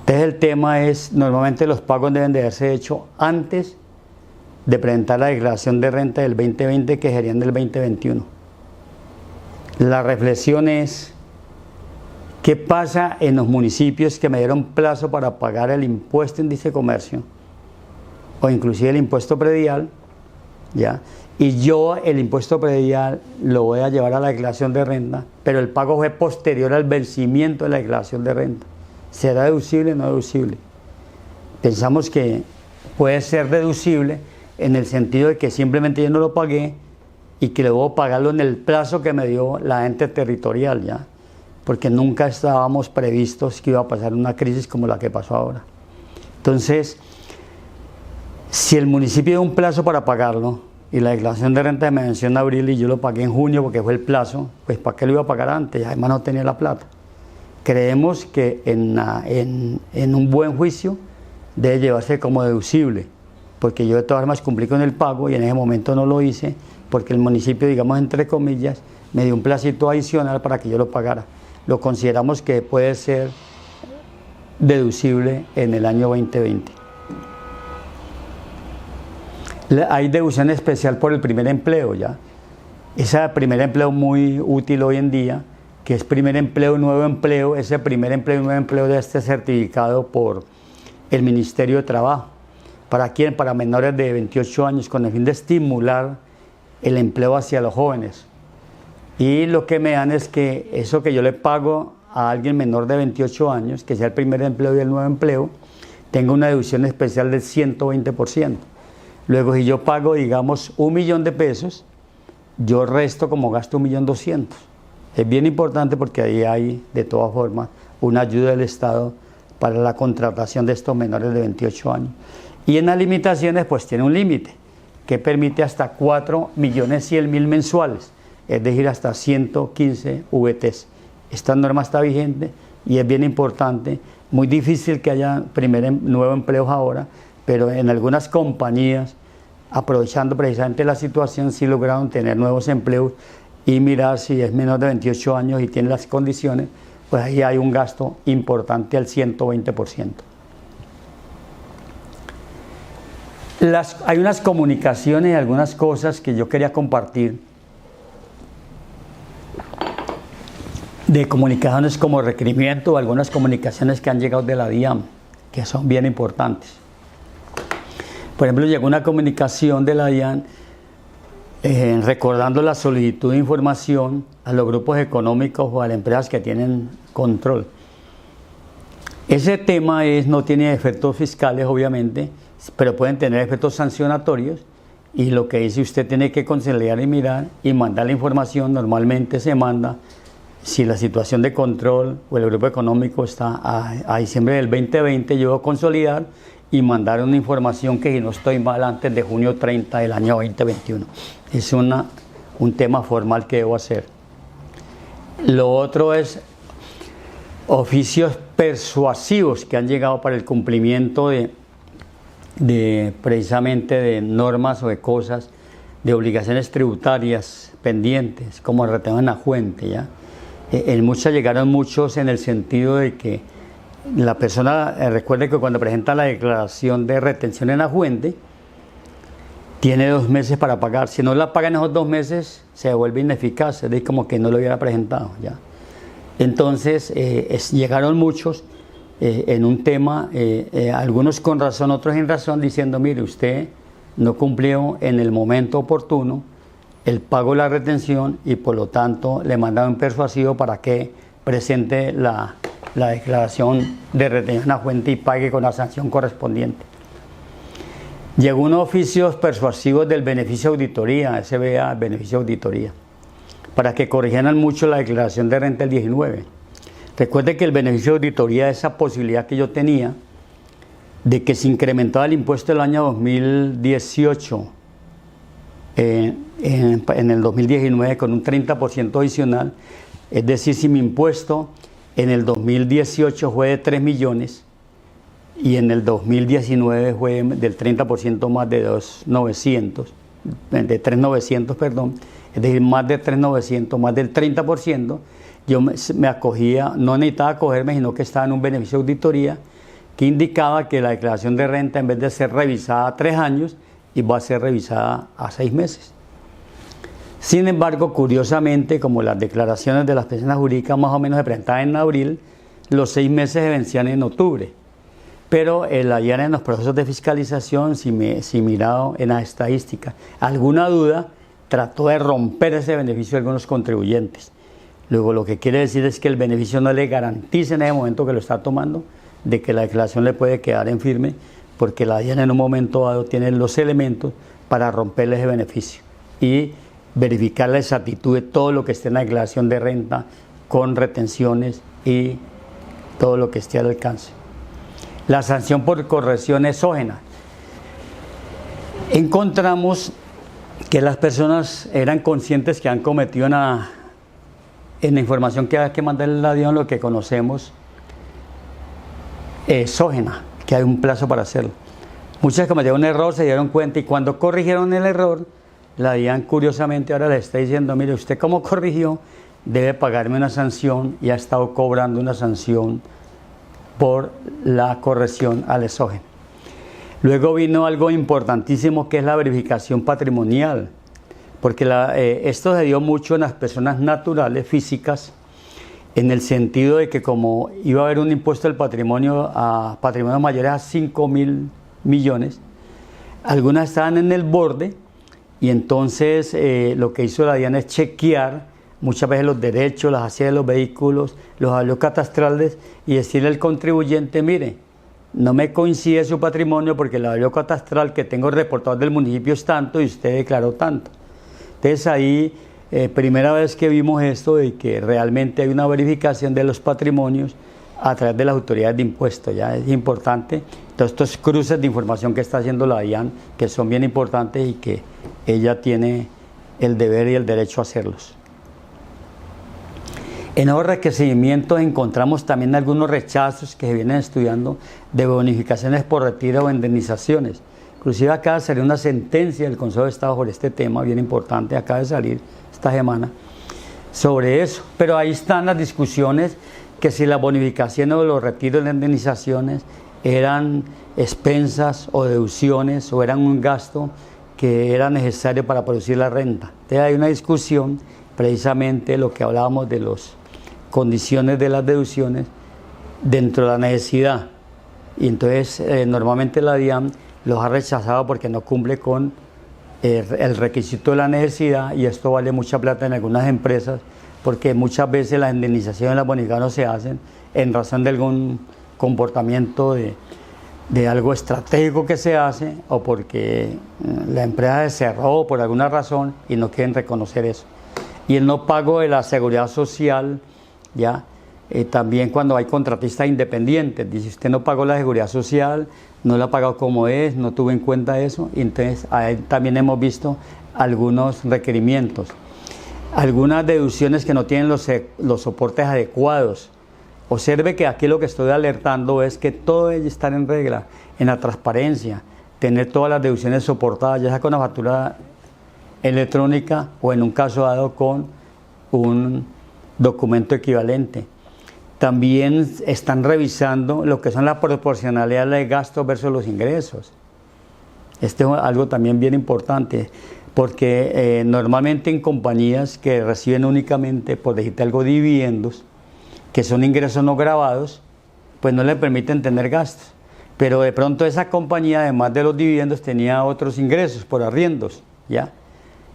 Entonces el tema es, normalmente los pagos deben de haberse hecho antes de presentar la declaración de renta del 2020, que serían del 2021. La reflexión es, ¿qué pasa en los municipios que me dieron plazo para pagar el impuesto índice de comercio o inclusive el impuesto predial, ¿ya? Y yo el impuesto predial lo voy a llevar a la declaración de renta, pero el pago fue posterior al vencimiento de la declaración de renta? ¿Será deducible o no deducible? Pensamos que puede ser deducible en el sentido de que simplemente yo no lo pagué y que debo pagarlo en el plazo que me dio la ente territorial, ¿ya? Porque nunca estábamos previstos que iba a pasar una crisis como la que pasó ahora. Entonces, si el municipio dio un plazo para pagarlo y la declaración de renta me venció en abril y yo lo pagué en junio porque fue el plazo, pues ¿para qué lo iba a pagar antes? Además no tenía la plata. Creemos que en un buen juicio debe llevarse como deducible, porque yo de todas formas cumplí con el pago y en ese momento no lo hice porque el municipio, digamos entre comillas, me dio un placito adicional para que yo lo pagara. Lo consideramos que puede ser deducible en el año 2020. Hay deducción especial por el primer empleo, ¿ya? Ese primer empleo muy útil hoy en día, que es primer empleo, nuevo empleo. Ese primer empleo y nuevo empleo debe estar certificado por el Ministerio de Trabajo. ¿Para quién? Para menores de 28 años, con el fin de estimular el empleo hacia los jóvenes. Y lo que me dan es que eso que yo le pago a alguien menor de 28 años, que sea el primer empleo y el nuevo empleo, tenga una deducción especial del 120%. Luego, si yo pago, digamos, 1.000.000 de pesos, yo resto como gasto 1.200.000. Es bien importante porque ahí hay, de todas formas, una ayuda del Estado para la contratación de estos menores de 28 años. Y en las limitaciones, pues tiene un límite que permite hasta 4.100.000 mensuales, es decir, hasta 115 VTs. Esta norma está vigente y es bien importante. Muy difícil que haya nuevo empleos ahora, pero en algunas compañías, aprovechando precisamente la situación, sí lograron tener nuevos empleos y mirar si es menor de 28 años y tiene las condiciones, pues ahí hay un gasto importante al 120%. Hay unas comunicaciones y algunas cosas que yo quería compartir de comunicaciones como requerimiento o algunas comunicaciones que han llegado de la DIAN, que son bien importantes. Por ejemplo, llegó una comunicación de la DIAN recordando la solicitud de información a los grupos económicos o a las empresas que tienen control. Ese tema no tiene efectos fiscales, obviamente, pero pueden tener efectos sancionatorios, y lo que dice usted tiene que conciliar y mirar y mandar la información. Normalmente se manda, si la situación de control o el grupo económico está a diciembre del 2020, yo voy a consolidar y mandar una información que, si no estoy mal, antes de junio 30 del año 2021. Es un tema formal que debo hacer. Lo otro es oficios persuasivos que han llegado para el cumplimiento precisamente de normas o de cosas, de obligaciones tributarias pendientes, como el retención en Ajuente, ¿ya? En muchas llegaron muchos en el sentido de que la persona, recuerde que cuando presenta la declaración de retención en Ajuente, tiene 2 meses para pagar. Si no la paga en esos 2 meses, se vuelve ineficaz, es decir, como que no lo hubiera presentado, ¿ya? Entonces, llegaron muchos en un tema, algunos con razón, otros sin razón, diciendo: mire, usted no cumplió en el momento oportuno el pago de la retención y por lo tanto le mandaron un persuasivo para que presente la declaración de retención a fuente y pague con la sanción correspondiente. Llegó unos oficios persuasivos del beneficio de auditoría, SBA, beneficio de auditoría, para que corrigieran mucho la declaración de renta del 19. Recuerde que el beneficio de auditoría es esa posibilidad que yo tenía de que se incrementaba el impuesto del año 2018 en el 2019 con un 30% adicional. Es decir, si mi impuesto en el 2018 fue de 3 millones y en el 2019 fue del 30% más de 3.900, perdón, es decir, más de 3.900, más del 30%, yo me acogía, no necesitaba acogerme, sino que estaba en un beneficio de auditoría que indicaba que la declaración de renta, en vez de ser revisada a 3 años, iba a ser revisada a 6 meses. Sin embargo, curiosamente, como las declaraciones de las personas jurídicas más o menos se presentaban en abril, los 6 meses se vencían en octubre. Pero el hallar en los procesos de fiscalización, si mirado en las estadísticas, alguna duda, trató de romper ese beneficio de algunos contribuyentes. Luego, lo que quiere decir es que el beneficio no le garantiza en ese momento que lo está tomando, de que la declaración le puede quedar en firme, porque la DIAN en un momento dado tiene los elementos para romperle ese beneficio y verificar la exactitud de todo lo que esté en la declaración de renta, con retenciones y todo lo que esté al alcance. La sanción por corrección exógena. Encontramos que las personas eran conscientes que han cometido en la información que hay que mandarle a la DIAN lo que conocemos exógena, que hay un plazo para hacerlo. Muchas cometieron un error, se dieron cuenta y cuando corrigieron el error, la DIAN curiosamente ahora le está diciendo, mire, usted como corrigió, debe pagarme una sanción y ha estado cobrando una sanción por la corrección al exógeno. Luego vino algo importantísimo que es la verificación patrimonial, porque esto se dio mucho en las personas naturales, físicas, en el sentido de que como iba a haber un impuesto del patrimonio a patrimonios mayores a 5.000 millones, algunas estaban en el borde y entonces lo que hizo la DIAN es chequear muchas veces los derechos, las haciendas de los vehículos, los avalios catastrales y decirle al contribuyente, mire, no me coincide su patrimonio porque el avalio catastral que tengo reportado del municipio es tanto y usted declaró tanto. Entonces ahí, primera vez que vimos esto de que realmente hay una verificación de los patrimonios a través de las autoridades de impuestos, ya es importante. Todos estos cruces de información que está haciendo la DIAN, que son bien importantes y que ella tiene el deber y el derecho a hacerlos. En los requerimientos encontramos también algunos rechazos que se vienen estudiando de bonificaciones por retiro o indemnizaciones. Inclusive acaba de salir una sentencia del Consejo de Estado sobre este tema, bien importante, acaba de salir esta semana, sobre eso. Pero ahí están las discusiones que si las bonificaciones o los retiros de indemnizaciones eran expensas o deducciones o eran un gasto que era necesario para producir la renta. Entonces hay una discusión, precisamente lo que hablábamos de las condiciones de las deducciones dentro de la necesidad. Y entonces normalmente la DIAN los ha rechazado porque no cumple con el requisito de la necesidad y esto vale mucha plata en algunas empresas porque muchas veces las indemnizaciones de las bonificaciones se hacen en razón de algún comportamiento de algo estratégico que se hace o porque la empresa se cerró por alguna razón y no quieren reconocer eso. Y el no pago de la seguridad social, ya también cuando hay contratistas independientes, dice usted no pagó la seguridad social, no la ha pagado como es, no tuvo en cuenta eso, y entonces ahí también hemos visto algunos requerimientos. Algunas deducciones que no tienen los soportes adecuados. Observe que aquí lo que estoy alertando es que todo debe estar en regla, en la transparencia, tener todas las deducciones soportadas, ya sea con la factura electrónica o en un caso dado con un documento equivalente. También están revisando lo que son la proporcionalidad de gastos versus los ingresos. Esto es algo también bien importante, porque normalmente en compañías que reciben únicamente, por decirte algo, dividendos, que son ingresos no grabados, pues no le permiten tener gastos. Pero de pronto esa compañía, además de los dividendos, tenía otros ingresos por arriendos, ¿ya?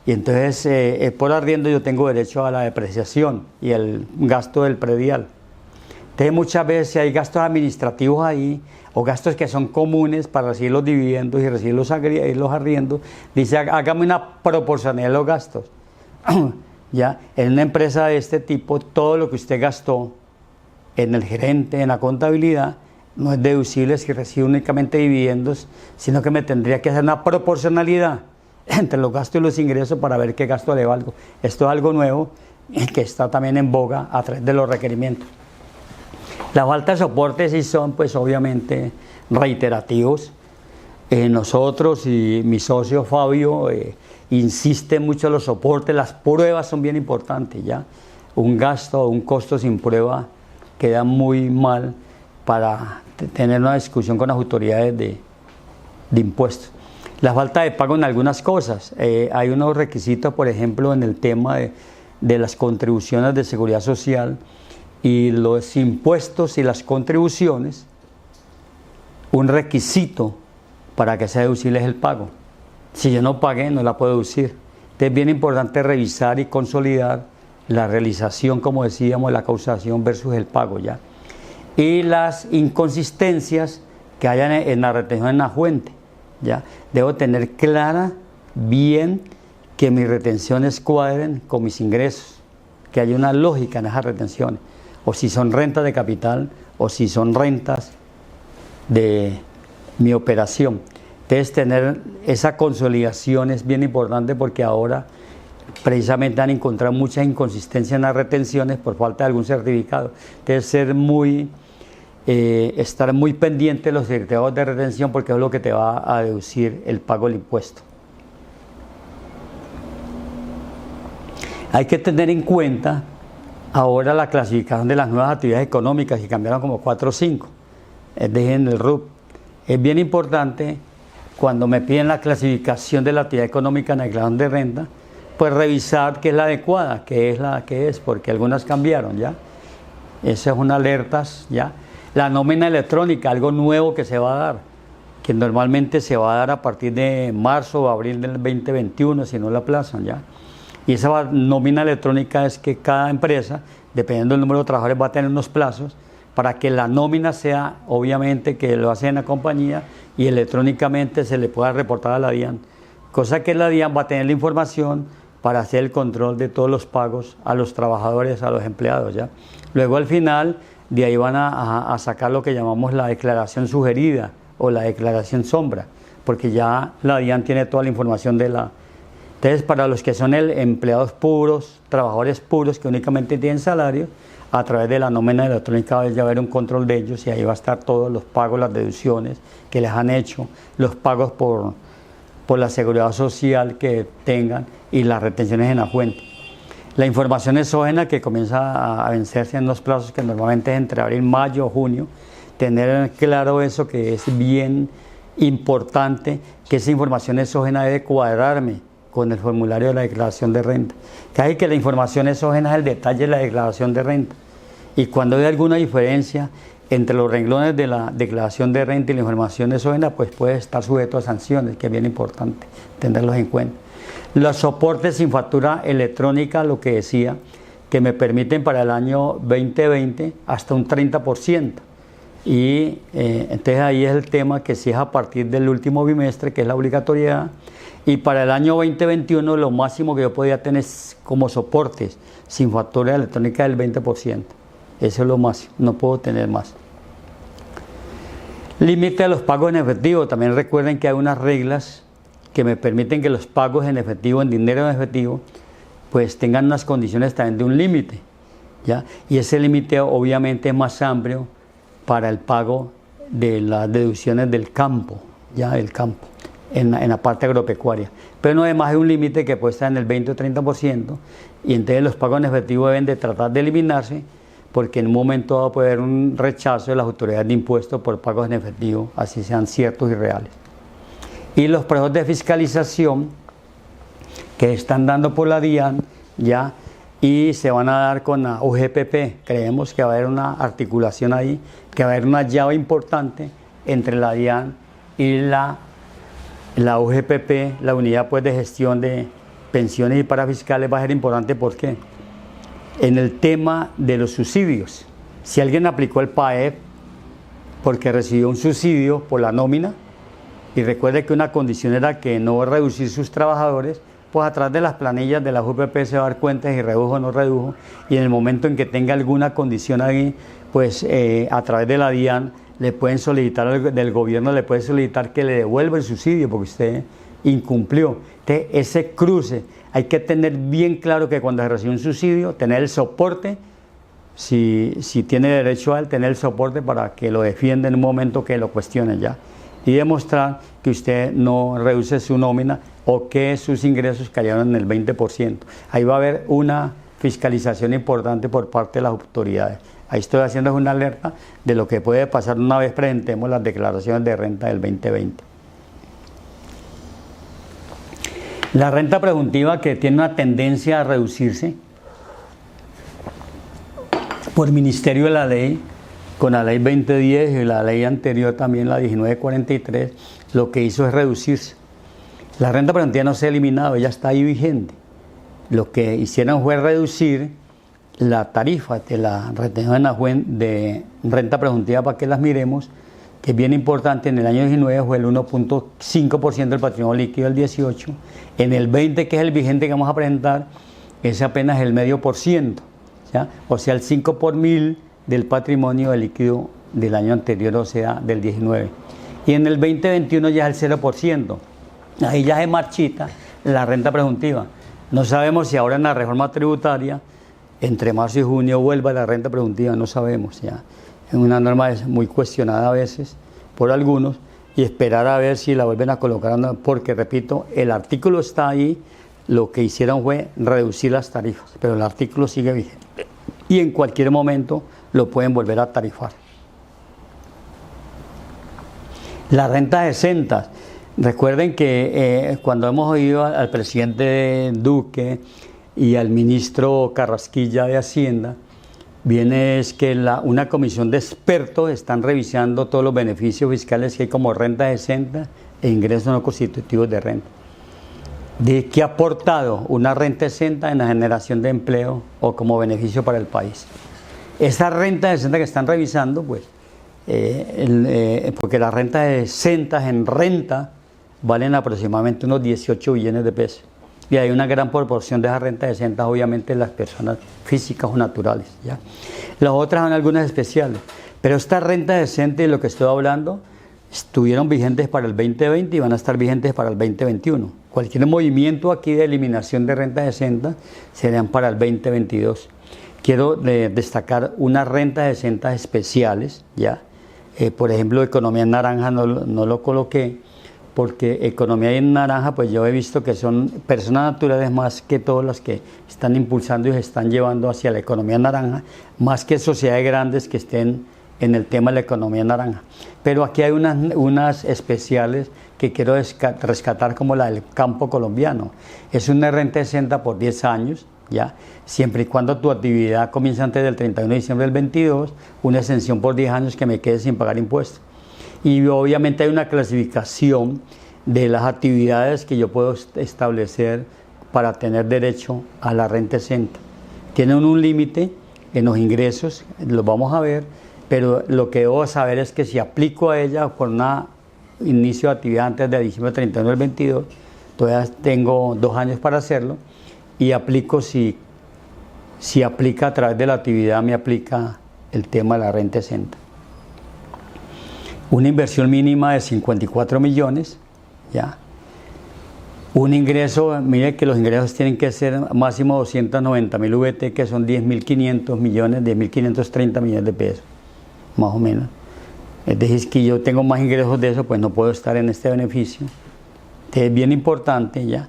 Y entonces por arriendo yo tengo derecho a la depreciación y el gasto del predial. Entonces muchas veces hay gastos administrativos ahí o gastos que son comunes para recibir los dividendos y recibir los arriendos. Dice, hágame una proporcionalidad de los gastos. ¿Ya? En una empresa de este tipo, todo lo que usted gastó en el gerente, en la contabilidad, no es deducible si recibe únicamente dividendos, sino que me tendría que hacer una proporcionalidad entre los gastos y los ingresos para ver qué gasto le valgo. Esto es algo nuevo que está también en boga a través de los requerimientos. La falta de soporte sí son pues obviamente reiterativos. Nosotros y mi socio Fabio insiste mucho en los soportes, las pruebas son bien importantes, ¿ya? Un gasto o un costo sin prueba queda muy mal para tener una discusión con las autoridades de impuestos. La falta de pago en algunas cosas. Hay unos requisitos, por ejemplo, en el tema de las contribuciones de seguridad social y los impuestos y las contribuciones. Un requisito para que sea deducible es el pago. Si yo no pagué, no la puedo deducir. Entonces es bien importante revisar y consolidar la realización, como decíamos, la causación versus el pago, ¿ya? Y las inconsistencias que hayan en la retención en la fuente, ¿ya? Debo tener clara bien que mis retenciones cuadren con mis ingresos, que haya una lógica en esas retenciones, o si son rentas de capital o si son rentas de mi operación. Entonces tener esa consolidación es bien importante porque ahora precisamente han encontrado muchas inconsistencias en las retenciones por falta de algún certificado. Entonces estar muy pendiente de los certificados de retención porque es lo que te va a deducir el pago del impuesto. Hay que tener en cuenta ahora la clasificación de las nuevas actividades económicas que cambiaron como 4 o 5, es decir, en el RUP. Es bien importante cuando me piden la clasificación de la actividad económica en la declaración de renta, pues revisar qué es la adecuada, qué es la que es, porque algunas cambiaron, ¿ya? Esa es una alerta, ¿ya? La nómina electrónica, algo nuevo que se va a dar, que normalmente se va a dar a partir de marzo o abril del 2021, si no la aplazan, ¿ya? Y esa nómina electrónica es que cada empresa, dependiendo del número de trabajadores, va a tener unos plazos para que la nómina sea, obviamente, que lo hace en la compañía y electrónicamente se le pueda reportar a la DIAN, cosa que la DIAN va a tener la información para hacer el control de todos los pagos a los trabajadores, a los empleados, ¿ya? Luego al final de ahí van a sacar lo que llamamos la declaración sugerida o la declaración sombra, porque ya la DIAN tiene toda la información de la... Entonces, para los que son empleados puros, trabajadores puros que únicamente tienen salario, a través de la nómina electrónica va a haber un control de ellos y ahí va a estar todos los pagos, las deducciones que les han hecho, los pagos por la seguridad social que tengan y las retenciones en la fuente. La información exógena que comienza a vencerse en los plazos que normalmente es entre abril, mayo o junio, tener claro eso que es bien importante, que esa información exógena debe cuadrarme con el formulario de la declaración de renta. Casi que la información exógena es el detalle de la declaración de renta. Y cuando hay alguna diferencia entre los renglones de la declaración de renta y la información exógena, pues puede estar sujeto a sanciones, que es bien importante tenerlos en cuenta. Los soportes sin factura electrónica, lo que decía, que me permiten para el año 2020 hasta un 30%. Y entonces ahí es el tema que si es a partir del último bimestre, que es la obligatoriedad, y para el año 2021 lo máximo que yo podía tener como soportes sin factura electrónica es el 20%. Eso es lo máximo, no puedo tener más. Límite a los pagos en efectivo. También recuerden que hay unas reglas que me permiten que los pagos en efectivo, en dinero en efectivo, pues tengan unas condiciones también de un límite, ¿ya? Y ese límite obviamente es más amplio para el pago de las deducciones del campo, ¿ya? Del campo, en la parte agropecuaria. Pero no además hay un límite que puede estar en el 20 o 30%, y entonces los pagos en efectivo deben de tratar de eliminarse, porque en un momento dado puede haber un rechazo de las autoridades de impuestos por pagos en efectivo, así sean ciertos y reales. Y los procesos de fiscalización que están dando por la DIAN, ya, y se van a dar con la UGPP. Creemos que va a haber una articulación ahí, que va a haber una llave importante entre la DIAN y la UGPP, la unidad pues de gestión de pensiones y parafiscales. Va a ser importante porque en el tema de los subsidios, si alguien aplicó el PAEP porque recibió un subsidio por la nómina, y recuerde que una condición era que no reducir sus trabajadores, pues a través de las planillas de la UGPP se va a dar cuenta si redujo o no redujo, y en el momento en que tenga alguna condición ahí, pues a través de la DIAN le pueden solicitar, del gobierno le puede solicitar que le devuelva el subsidio porque usted incumplió. Entonces, ese cruce hay que tener bien claro que cuando se recibe un subsidio, tener el soporte, si tiene derecho a él, tener el soporte para que lo defienda en un momento que lo cuestione, ya. y demostrar que usted no reduce su nómina o que sus ingresos cayeron en el 20%. Ahí va a haber una fiscalización importante por parte de las autoridades. Ahí estoy haciendo una alerta de lo que puede pasar una vez presentemos las declaraciones de renta del 2020. La renta presuntiva, que tiene una tendencia a reducirse por ministerio de la ley, con la ley 2010 y la ley anterior también, la 1943, lo que hizo es reducirse. La renta presuntiva no se ha eliminado, ella está ahí vigente. Lo que hicieron fue reducir la tarifa de la retención de renta presuntiva, para que las miremos, que es bien importante. En el año 19 fue el 1.5% del patrimonio líquido del 18. En el 20, que es el vigente que vamos a presentar, es apenas el 0,5%, ¿ya? O sea, el 5 por mil del patrimonio líquido del año anterior, o sea, del 19. Y en el 2021 ya es el 0%. Ahí ya se marchita la renta presuntiva. No sabemos si ahora en la reforma tributaria, entre marzo y junio, vuelva la renta presuntiva, no sabemos ya. Es una norma muy cuestionada a veces por algunos, y esperar a ver si la vuelven a colocar, porque repito, el artículo está ahí, lo que hicieron fue reducir las tarifas, pero el artículo sigue vigente y en cualquier momento lo pueden volver a tarifar. La renta de exentas. Recuerden que cuando hemos oído al presidente Duque y al ministro Carrasquilla de Hacienda, viene es que una comisión de expertos están revisando todos los beneficios fiscales que hay como renta exenta e ingresos no constitutivos de renta. ¿De qué ha aportado una renta exenta en la generación de empleo o como beneficio para el país? Esa renta exenta que están revisando, pues, porque las rentas exentas en renta valen aproximadamente unos 18 billones de pesos. Y hay una gran proporción de esas rentas exentas, obviamente, las personas físicas o naturales, ¿ya? Las otras son algunas especiales. Pero estas rentas exentas, de lo que estoy hablando, estuvieron vigentes para el 2020 y van a estar vigentes para el 2021. Cualquier movimiento aquí de eliminación de rentas exentas serían para el 2022. Quiero destacar unas rentas exentas especiales, ¿ya? Por ejemplo, economía en naranja no lo coloqué, porque economía en naranja, pues yo he visto que son personas naturales más que todas las que están impulsando y se están llevando hacia la economía naranja, más que sociedades grandes que estén en el tema de la economía naranja. Pero aquí hay unas especiales que quiero rescatar, como la del campo colombiano. Es una renta exenta por 10 años, ¿ya? Siempre y cuando tu actividad comience antes del 31 de diciembre del 22, una exención por 10 años que me quede sin pagar impuestos. Y obviamente hay una clasificación de las actividades que yo puedo establecer para tener derecho a la renta exenta. Tienen un límite en los ingresos, lo vamos a ver, pero lo que debo saber es que si aplico a ella por un inicio de actividad antes de diciembre 31 del 22, todavía tengo 2 años para hacerlo, y aplico si aplica a través de la actividad, me aplica el tema de la renta exenta. Una inversión mínima de 54 millones, ¿ya? Un ingreso, mire que los ingresos tienen que ser máximo 290.000 VT, que son 10.500 millones, 10.530 millones de pesos, más o menos. Es decir, que yo tengo más ingresos de eso, pues no puedo estar en este beneficio. Entonces, es bien importante, ¿ya?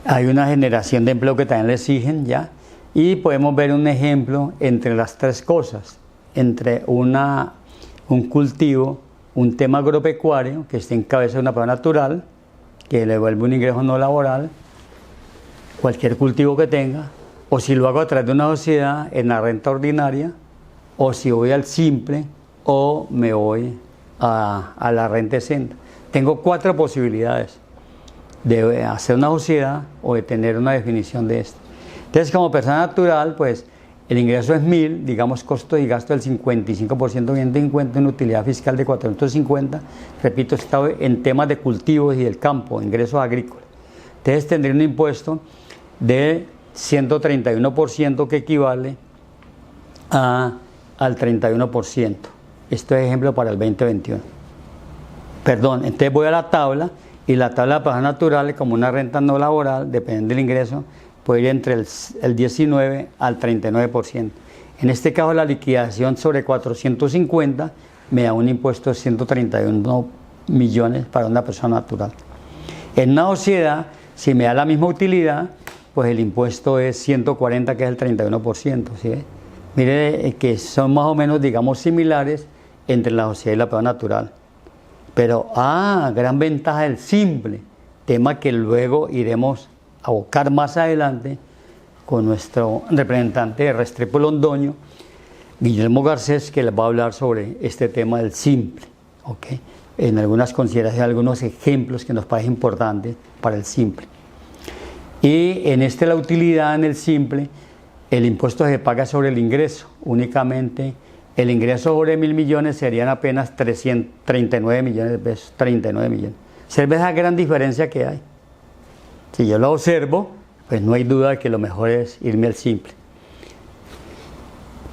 Hay una generación de empleo que también le exigen, ¿ya? Y podemos ver un ejemplo entre las tres cosas, entre un cultivo, un tema agropecuario que esté en cabeza de una persona natural, que le vuelve un ingreso no laboral, cualquier cultivo que tenga, o si lo hago a través de una sociedad en la renta ordinaria, o si voy al simple, o me voy a la renta exenta. Tengo 4 posibilidades de hacer una sociedad o de tener una definición de esto. Entonces, como persona natural, pues el ingreso es 1.000, digamos costo y gasto del 55%, bien de encuentro en utilidad fiscal de 450. Repito, está en temas de cultivos y del campo, ingresos agrícolas. Entonces tendría un impuesto de 131%, que equivale al 31%. Esto es ejemplo para el 2021. Perdón, entonces voy a la tabla, y la tabla de personas naturales, como una renta no laboral, dependiendo del ingreso, puede ir entre el 19 al 39%. En este caso, la liquidación sobre 450 me da un impuesto de 131 millones para una persona natural. En una sociedad, si me da la misma utilidad, pues el impuesto es 140, que es el 31%. ¿Sí? Mire que son más o menos, digamos, similares entre la sociedad y la persona natural. Pero, gran ventaja del simple, tema que luego iremos a abocar más adelante con nuestro representante de Restrepo Londoño, Guillermo Garcés, que les va a hablar sobre este tema del simple. ¿Okay? En algunas consideraciones, algunos ejemplos que nos parecen importantes para el simple. Y en la utilidad en el simple, el impuesto se paga sobre el ingreso. Únicamente el ingreso sobre 1.000 millones serían apenas 339 millones de pesos, 39 millones. ¿Se ve esa gran diferencia que hay? Si yo lo observo, pues no hay duda de que lo mejor es irme al simple.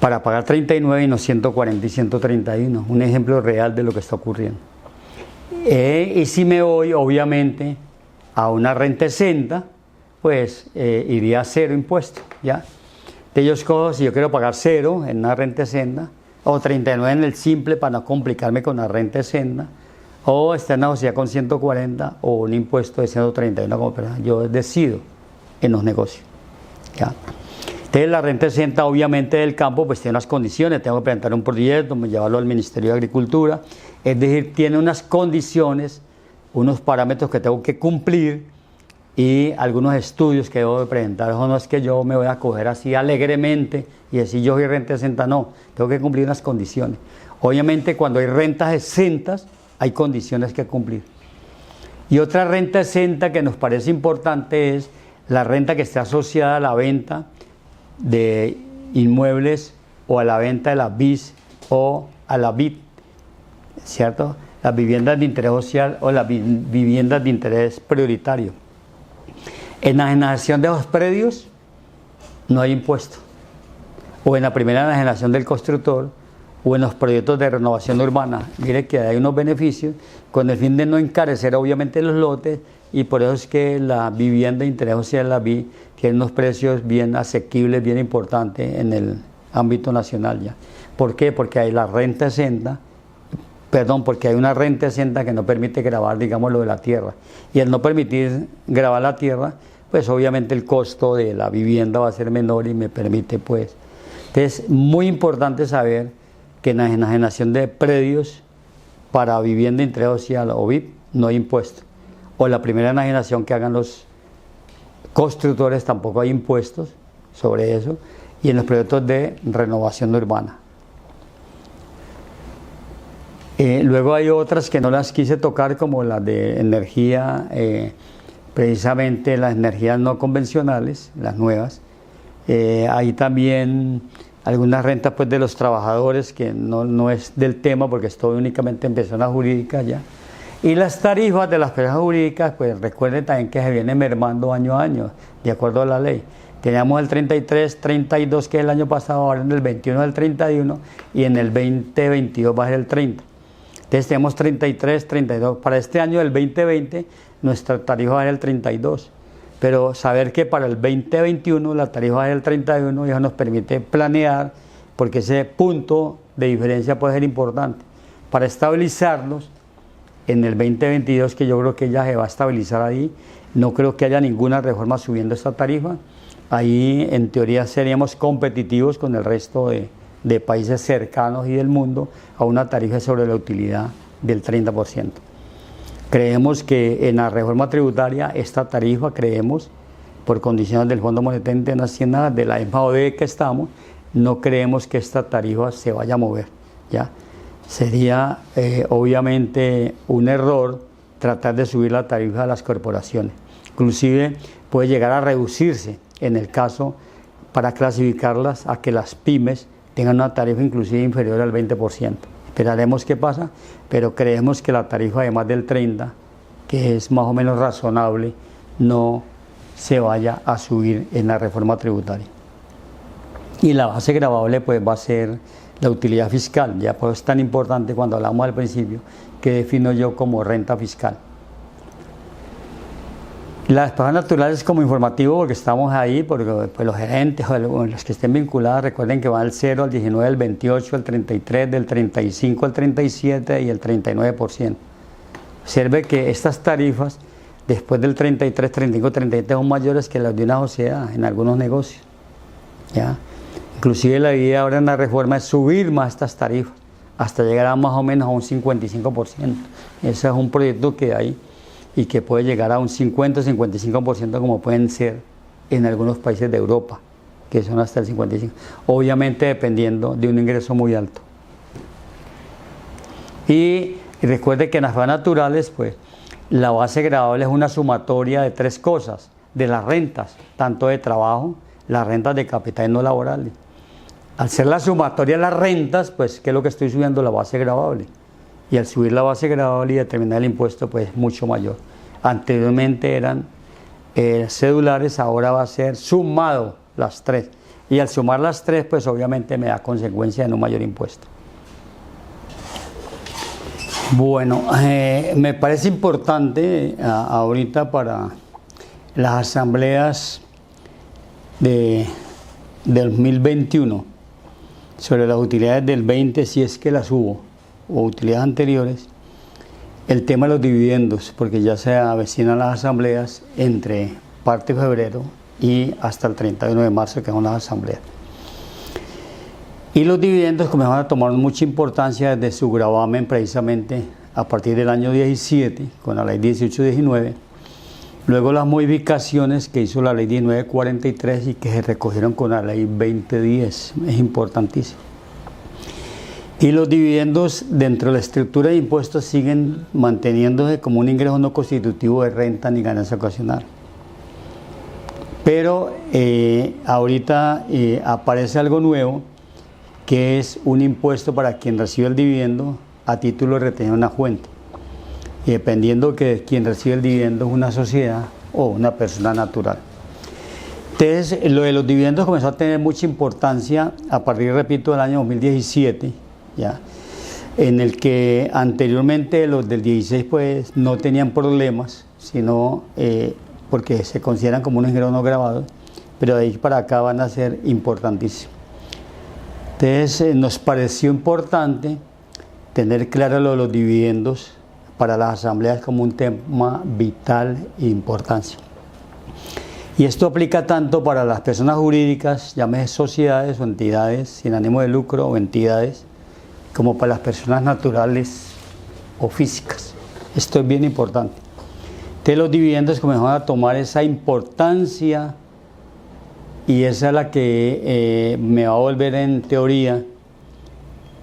Para pagar 39 y no 140 y 131. Un ejemplo real de lo que está ocurriendo. Y si me voy, obviamente, a una renta exenta, pues iría a cero impuesto, ¿ya? Entonces yo escojo si yo quiero pagar cero en una renta exenta, o 39 en el simple para no complicarme con la renta exenta, o estar en una sociedad con 140 o un impuesto de 131 como persona. Yo decido en los negocios, ¿ya? Entonces la renta exenta obviamente del campo pues tiene unas condiciones, tengo que presentar un proyecto, llevarlo al Ministerio de Agricultura, es decir, tiene unas condiciones, unos parámetros que tengo que cumplir y algunos estudios que debo de presentar. Eso no es que yo me voy a coger así alegremente y decir yo soy renta exenta, no, tengo que cumplir unas condiciones. Obviamente cuando hay rentas exentas hay condiciones que cumplir. Y otra renta exenta que nos parece importante es la renta que esté asociada a la venta de inmuebles o a la venta de las BIS o a la BIT, ¿cierto? Las viviendas de interés social o las viviendas de interés prioritario. En la enajenación de los predios no hay impuesto, o en la primera enajenación del constructor, o en los proyectos de renovación urbana. Mire que hay unos beneficios con el fin de no encarecer obviamente los lotes, y por eso es que la vivienda de interés social, la BI, tiene unos precios bien asequibles, bien importantes en el ámbito nacional ya. ¿Por qué? Porque hay la renta exenta, porque hay una renta exenta que no permite gravar, digamos, lo de la tierra. Y al no permitir grabar la tierra, pues obviamente el costo de la vivienda va a ser menor y me permite, pues. Entonces, muy importante saber que en la enajenación de predios para vivienda de interés social o BIP no hay impuesto. O la primera enajenación que hagan los constructores tampoco hay impuestos sobre eso. Y en los proyectos de renovación urbana. Luego hay otras que no las quise tocar, como las de energía, precisamente las energías no convencionales, las nuevas. Hay también algunas rentas pues, de los trabajadores, que no es del tema porque estoy únicamente en personas jurídicas ya. Y las tarifas de las personas jurídicas, pues recuerden también que se viene mermando año a año, de acuerdo a la ley. Teníamos el 33, 32, que es el año pasado, ahora en el 21 el 31, y en el 2022 va a ser el 30. Entonces tenemos 33, 32. Para este año del 2020 nuestra tarifa va a ser el 32. Pero saber que para el 2021 la tarifa va a ser el 31, y eso nos permite planear, porque ese punto de diferencia puede ser importante. Para estabilizarnos en el 2022, que yo creo que ya se va a estabilizar ahí, no creo que haya ninguna reforma subiendo esta tarifa. Ahí en teoría seríamos competitivos con el resto de países cercanos y del mundo a una tarifa sobre la utilidad del 30%. Creemos que en la reforma tributaria esta tarifa, por condiciones del Fondo Monetario Internacional, de la misma OCDE que estamos, no creemos que esta tarifa se vaya a mover, ¿ya? Sería obviamente un error tratar de subir la tarifa de las corporaciones. Inclusive puede llegar a reducirse en el caso para clasificarlas a que las pymes tengan una tarifa inclusive inferior al 20%. Esperaremos qué pasa, pero creemos que la tarifa de más del 30%, que es más o menos razonable, no se vaya a subir en la reforma tributaria. Y la base gravable pues va a ser la utilidad fiscal, ya pues es tan importante cuando hablamos al principio, que defino yo como renta fiscal. Las personas naturales como informativo porque estamos ahí, porque pues, los gerentes o los que estén vinculados recuerden que van del 0 al 19, del 28 al 33, del 35 al 37 y el 39%. Observe que estas tarifas después del 33, 35, 37 son mayores que las de una sociedad en algunos negocios. ¿Ya? Inclusive la idea ahora en la reforma es subir más estas tarifas hasta llegar a más o menos a un 55%. Ese es un proyecto que hay y que puede llegar a un 50-55% como pueden ser en algunos países de Europa, que son hasta el 55%, obviamente dependiendo de un ingreso muy alto. Y recuerde que en las personas naturales, pues, la base gravable es una sumatoria de tres cosas, de las rentas, tanto de trabajo, las rentas de capital no laborales. Al ser la sumatoria de las rentas, pues, ¿qué es lo que estoy subiendo? La base gravable. Y al subir la base gravable y determinar el impuesto, pues es mucho mayor. Anteriormente eran cedulares, ahora va a ser sumado las tres. Y al sumar las tres, pues obviamente me da consecuencia en un mayor impuesto. Bueno, me parece importante ahorita para las asambleas de 2021 sobre las utilidades del 20, si es que las hubo, o utilidades anteriores, el tema de los dividendos, porque ya se avecinan las asambleas entre parte de febrero y hasta el 31 de marzo, que son las asambleas. Y los dividendos comienzan a tomar mucha importancia desde su gravamen precisamente a partir del año 17, con la ley 1819, luego las modificaciones que hizo la ley 1943 y que se recogieron con la ley 2010, es importantísimo. Y los dividendos dentro de la estructura de impuestos siguen manteniéndose como un ingreso no constitutivo de renta ni ganancia ocasional. Pero ahorita aparece algo nuevo, que es un impuesto para quien recibe el dividendo a título de retención en una fuente. Y dependiendo que quien recibe el dividendo es una sociedad o una persona natural. Entonces, lo de los dividendos comenzó a tener mucha importancia a partir, repito, del año 2017, ¿ya? En el que anteriormente los del 16 pues no tenían problemas, sino porque se consideran como un ingreso no grabado, pero de ahí para acá van a ser importantísimos. Entonces nos pareció importante tener claro lo de los dividendos para las asambleas como un tema vital e importancia. Y esto aplica tanto para las personas jurídicas, llámese sociedades o entidades sin ánimo de lucro o entidades, como para las personas naturales o físicas. Esto es bien importante. Entonces los dividendos comenzaron a tomar esa importancia y esa es la que me va a volver en teoría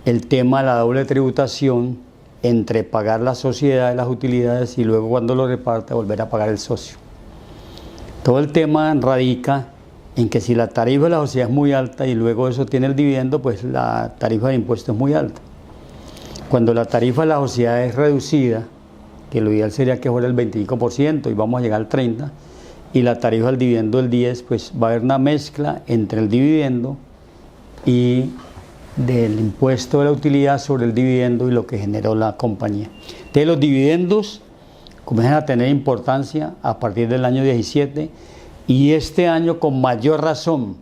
el tema de la doble tributación entre pagar la sociedad de las utilidades y luego cuando lo reparte volver a pagar el socio. Todo el tema radica en que si la tarifa de la sociedad es muy alta y luego eso tiene el dividendo, pues la tarifa de impuesto es muy alta. Cuando la tarifa de la sociedad es reducida, que lo ideal sería que fuera el 25% y vamos a llegar al 30%, y la tarifa del dividendo del 10%, pues va a haber una mezcla entre el dividendo y del impuesto de la utilidad sobre el dividendo y lo que generó la compañía. Entonces los dividendos comienzan a tener importancia a partir del año 17 y este año con mayor razón,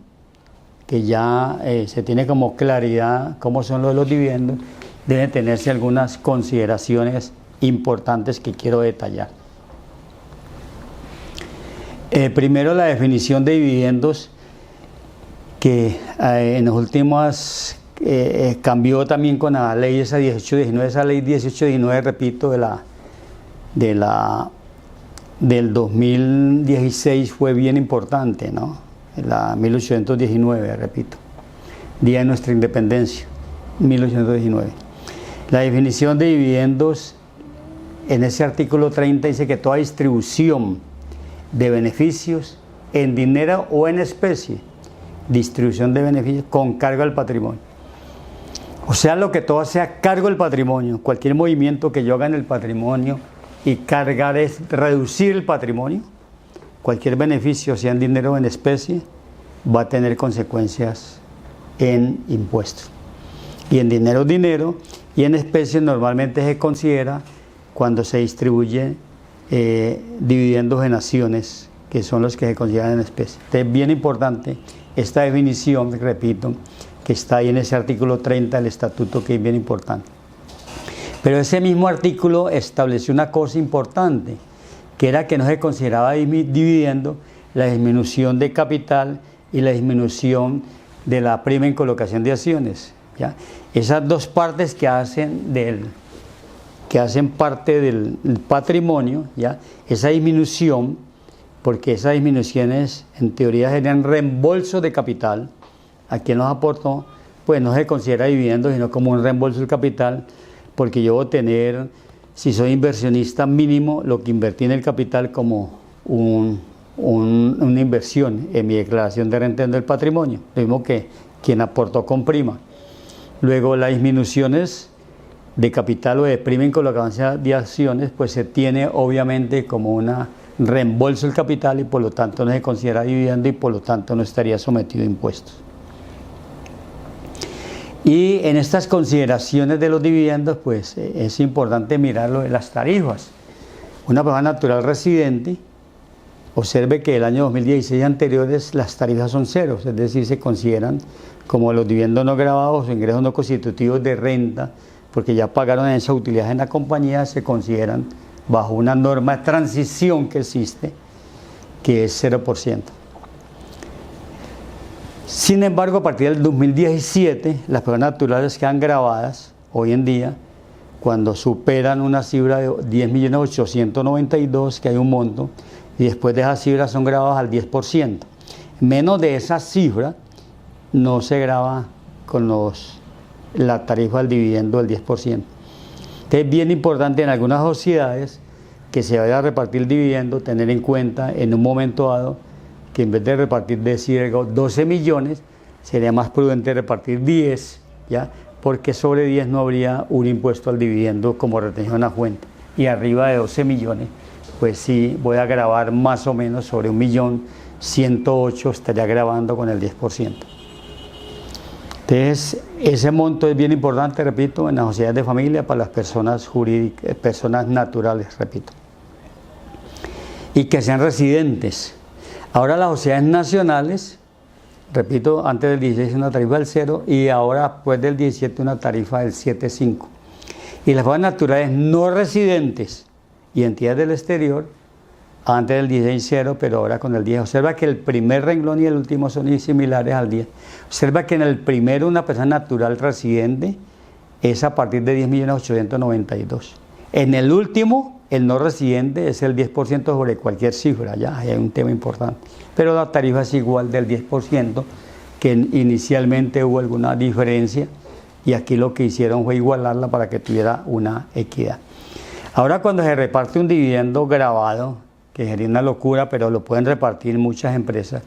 que ya se tiene como claridad cómo son los dividendos, deben tenerse algunas consideraciones importantes que quiero detallar. Primero, la definición de dividendos, que en los últimos cambió también con la ley esa 1819, esa ley 1819, repito, del 2016 fue bien importante, ¿no? La 1819, repito, día de nuestra independencia, 1819. La definición de dividendos en ese artículo 30 dice que toda distribución de beneficios en dinero o en especie, distribución de beneficios con cargo al patrimonio. O sea, lo que todo sea cargo del patrimonio, cualquier movimiento que yo haga en el patrimonio y cargar es reducir el patrimonio, cualquier beneficio, sea en dinero o en especie, va a tener consecuencias en impuestos. Y en dinero, dinero, y en especie normalmente se considera cuando se distribuye dividendos en acciones, que son los que se consideran en especie. Entonces, es bien importante esta definición, repito, que está ahí en ese artículo 30 del estatuto, que es bien importante. Pero ese mismo artículo estableció una cosa importante, que era que no se consideraba dividendo la disminución de capital y la disminución de la prima en colocación de acciones, ¿ya? Esas dos partes que hacen parte del patrimonio, ¿ya? Esa disminución, porque esas disminuciones en teoría serían reembolsos de capital a quien los aportó, pues no se considera dividendo, sino como un reembolso del capital, porque yo voy a tener, si soy inversionista, mínimo lo que invertí en el capital como una inversión en mi declaración de renta del patrimonio, lo mismo que quien aportó con prima. Luego, las disminuciones de capital o de prima en colocación de acciones, pues se tiene obviamente como un reembolso del capital y por lo tanto no se considera dividendo y por lo tanto no estaría sometido a impuestos. Y en estas consideraciones de los dividendos, pues es importante mirar lo de las tarifas. Una persona natural residente, observe que el año 2016 y anteriores las tarifas son ceros, es decir, se consideran como los dividendos no grabados o ingresos no constitutivos de renta, porque ya pagaron esa utilidad en la compañía, se consideran bajo una norma de transición que existe, que es 0%. Sin embargo, a partir del 2017, las personas naturales quedan grabadas hoy en día cuando superan una cifra de 10.892.000, que hay un monto, y después de esa cifra son grabadas al 10%. Menos de esa cifra no se graba con la tarifa del dividendo del 10%. Entonces, es bien importante en algunas sociedades que se vaya a repartir el dividendo, tener en cuenta en un momento dado que en vez de repartir, decir 12 millones, sería más prudente repartir 10, ¿ya? Porque sobre 10 no habría un impuesto al dividendo como retención a fuente. Y arriba de 12 millones, pues sí, voy a grabar más o menos sobre 1.108.000, estaría grabando con el 10%. Entonces, ese monto es bien importante, repito, en las sociedades de familia para las personas jurídicas, personas naturales, repito. Y que sean residentes. Ahora las sociedades nacionales, repito, antes del 16 una tarifa del 0 y ahora después del 17 una tarifa del 7.5. Y las personas naturales no residentes y entidades del exterior, antes del 16 0, pero ahora con el 10. Observa que el primer renglón y el último son similares al 10. Observa que en el primero una persona natural residente es a partir de 10.892.000. En el último, el no residente es el 10% sobre cualquier cifra, ya ahí hay un tema importante. Pero la tarifa es igual del 10%, que inicialmente hubo alguna diferencia y aquí lo que hicieron fue igualarla para que tuviera una equidad. Ahora cuando se reparte un dividendo grabado, que sería una locura, pero lo pueden repartir muchas empresas,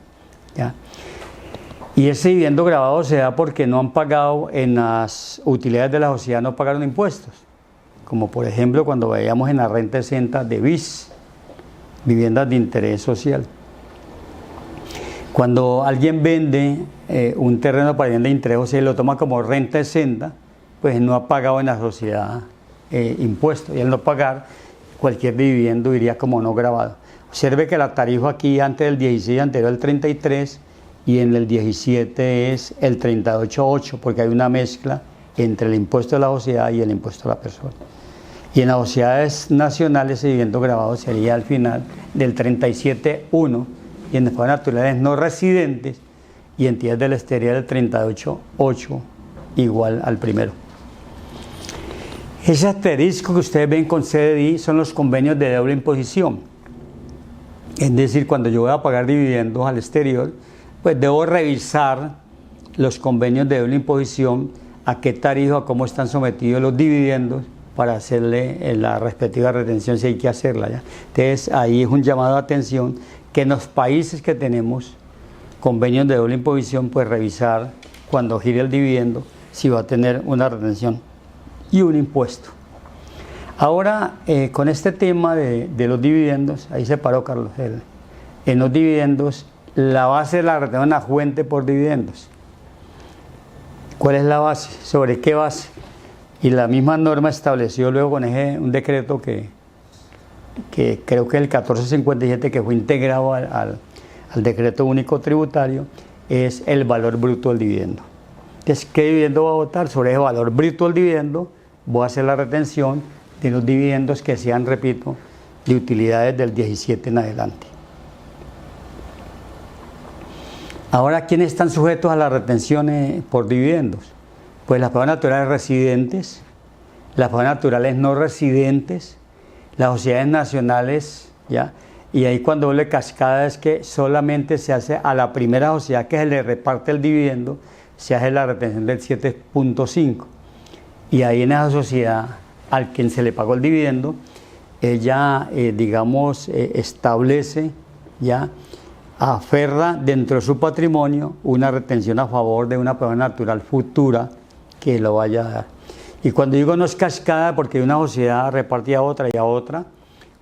¿ya? Y ese dividendo grabado se da porque no han pagado en las utilidades de la sociedad, no pagaron impuestos. Como por ejemplo cuando veíamos en la renta exenta de BIS, viviendas de interés social. Cuando alguien vende un terreno para vivienda de interés social y lo toma como renta exenta, pues no ha pagado en la sociedad impuestos. Y al no pagar, cualquier dividendo iría como no grabado. Observe que la tarifa aquí antes del 16 anterior al 33 y en el 17 es el 38.8, porque hay una mezcla entre el impuesto de la sociedad y el impuesto de la persona. Y en las sociedades nacionales ese dividendo grabado sería al final del 37.1 y en las personas naturales no residentes y entidades del exterior del 38.8 igual al primero. Ese asterisco que ustedes ven con CDI son los convenios de doble imposición. Es decir, cuando yo voy a pagar dividendos al exterior, pues debo revisar los convenios de doble imposición, a qué tarifa, a cómo están sometidos los dividendos para hacerle la respectiva retención si hay que hacerla, ¿ya? Entonces ahí es un llamado de atención que en los países que tenemos convenios de doble imposición, pues revisar cuando gire el dividendo si va a tener una retención y un impuesto. Ahora, con este tema de los dividendos, ahí se paró Carlos, en los dividendos, la base de la retención a fuente por dividendos. ¿Cuál es la base? ¿Sobre qué base? Y la misma norma estableció luego con un decreto que que creo que es el 1457, que fue integrado al decreto único tributario, es el valor bruto del dividendo. Entonces, ¿qué dividendo va a votar? Sobre ese valor bruto del dividendo voy a hacer la retención de los dividendos que sean, repito, de utilidades del 17 en adelante. Ahora, ¿quiénes están sujetos a las retenciones por dividendos? Pues las personas naturales residentes, las personas naturales no residentes, las sociedades nacionales, ¿ya? Y ahí cuando doble cascada es que solamente se hace a la primera sociedad que se le reparte el dividendo, se hace la retención del 7.5. Y ahí en esa sociedad, al quien se le pagó el dividendo, ella, establece, ¿ya?, aferra dentro de su patrimonio una retención a favor de una persona natural futura que lo vaya a dar. Y cuando digo no es cascada, porque una sociedad reparte a otra y a otra,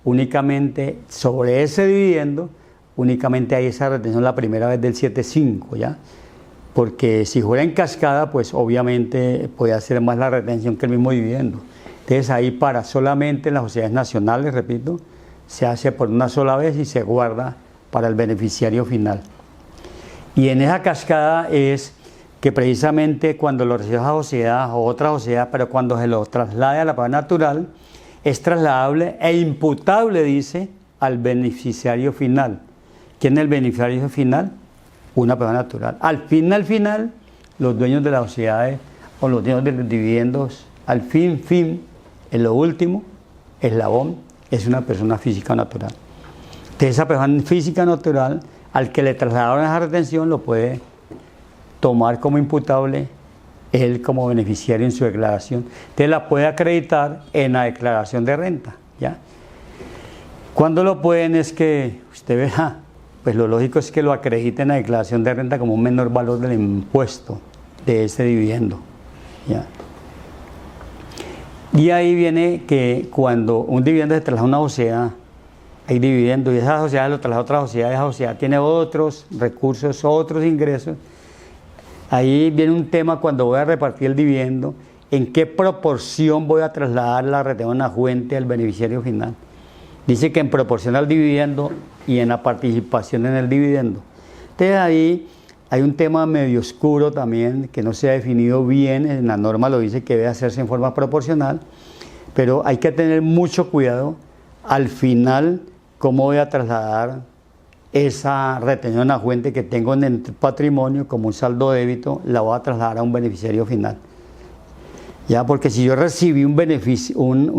únicamente sobre ese dividendo, únicamente hay esa retención la primera vez del 7.5, ¿ya? Porque si fuera en cascada, pues obviamente puede hacer más la retención que el mismo dividendo. Entonces ahí para solamente las sociedades nacionales, repito, se hace por una sola vez y se guarda para el beneficiario final. Y en esa cascada es que precisamente cuando lo recibe esa sociedad o otra sociedad, pero cuando se lo traslade a la persona natural, es trasladable e imputable, dice, al beneficiario final. ¿Quién es el beneficiario final? Una persona natural. Al final, los dueños de las sociedades o los dueños de los dividendos, al fin, en lo último, eslabón, es una persona física natural. Entonces, esa persona física natural, al que le trasladaron esa retención, lo puede tomar como imputable él como beneficiario en su declaración. Entonces la puede acreditar en la declaración de renta, ¿ya? Cuando lo pueden es que usted vea, pues lo lógico es que lo acredite en la declaración de renta como un menor valor del impuesto de ese dividendo, ¿ya? Y ahí viene que cuando un dividendo se traslada a una sociedad, hay dividendo y esa sociedad lo traslada a otra sociedad, esa sociedad tiene otros recursos, otros ingresos. Ahí viene un tema cuando voy a repartir el dividendo, en qué proporción voy a trasladar la retención a fuente al beneficiario final. Dice que en proporción al dividendo y en la participación en el dividendo. Entonces ahí hay un tema medio oscuro también que no se ha definido bien, en la norma lo dice que debe hacerse en forma proporcional, pero hay que tener mucho cuidado al final cómo voy a trasladar esa retención a fuente que tengo en el patrimonio como un saldo débito, la voy a trasladar a un beneficiario final. Ya, porque si yo recibí un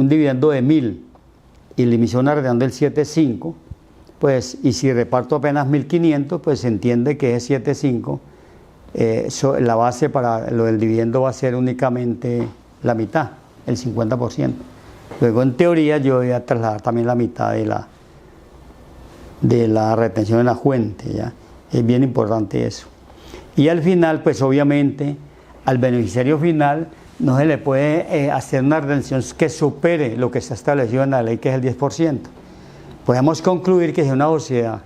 dividendo de 1.000 y le hice una retención del 7.5, pues, y si reparto apenas 1.500, pues se entiende que es 7.5, la base para lo del dividendo va a ser únicamente la mitad, el 50%. Luego, en teoría, yo voy a trasladar también la mitad de la retención en la fuente, ¿ya? Es bien importante eso. Y al final, pues obviamente, al beneficiario final no se le puede hacer una retención que supere lo que está establecido en la ley, que es el 10%. Podemos concluir que si una sociedad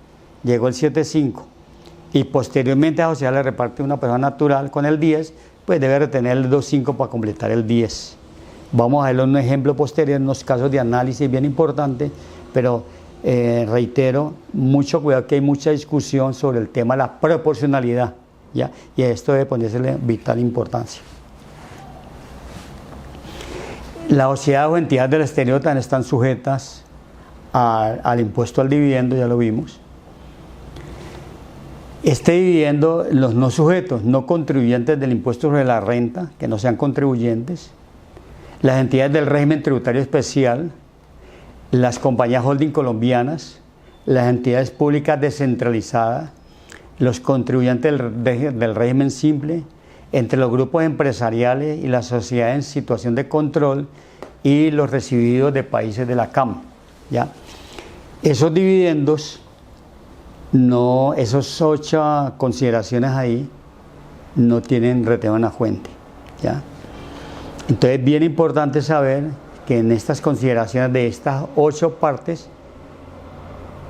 llegó el 7.5 y posteriormente a la sociedad le reparte una persona natural con el 10, pues debe retener el 2.5 para completar el 10. Vamos a ver un ejemplo posterior en unos casos de análisis bien importantes, pero reitero, mucho cuidado que hay mucha discusión sobre el tema de la proporcionalidad, ¿ya? Y a esto debe ponérsele vital importancia. Las sociedades o entidades del exterior también están sujetas al impuesto al dividendo, ya lo vimos. Este dividendo, los no sujetos, no contribuyentes del impuesto sobre la renta, que no sean contribuyentes, las entidades del régimen tributario especial, las compañías holding colombianas, las entidades públicas descentralizadas, los contribuyentes del régimen simple, entre los grupos empresariales y las sociedades en situación de control y los recibidos de países de la CAM, ¿ya? Esos dividendos, no, esas 8 consideraciones ahí no tienen retención a fuente, ¿ya? Entonces, bien importante saber que en estas consideraciones de estas 8 partes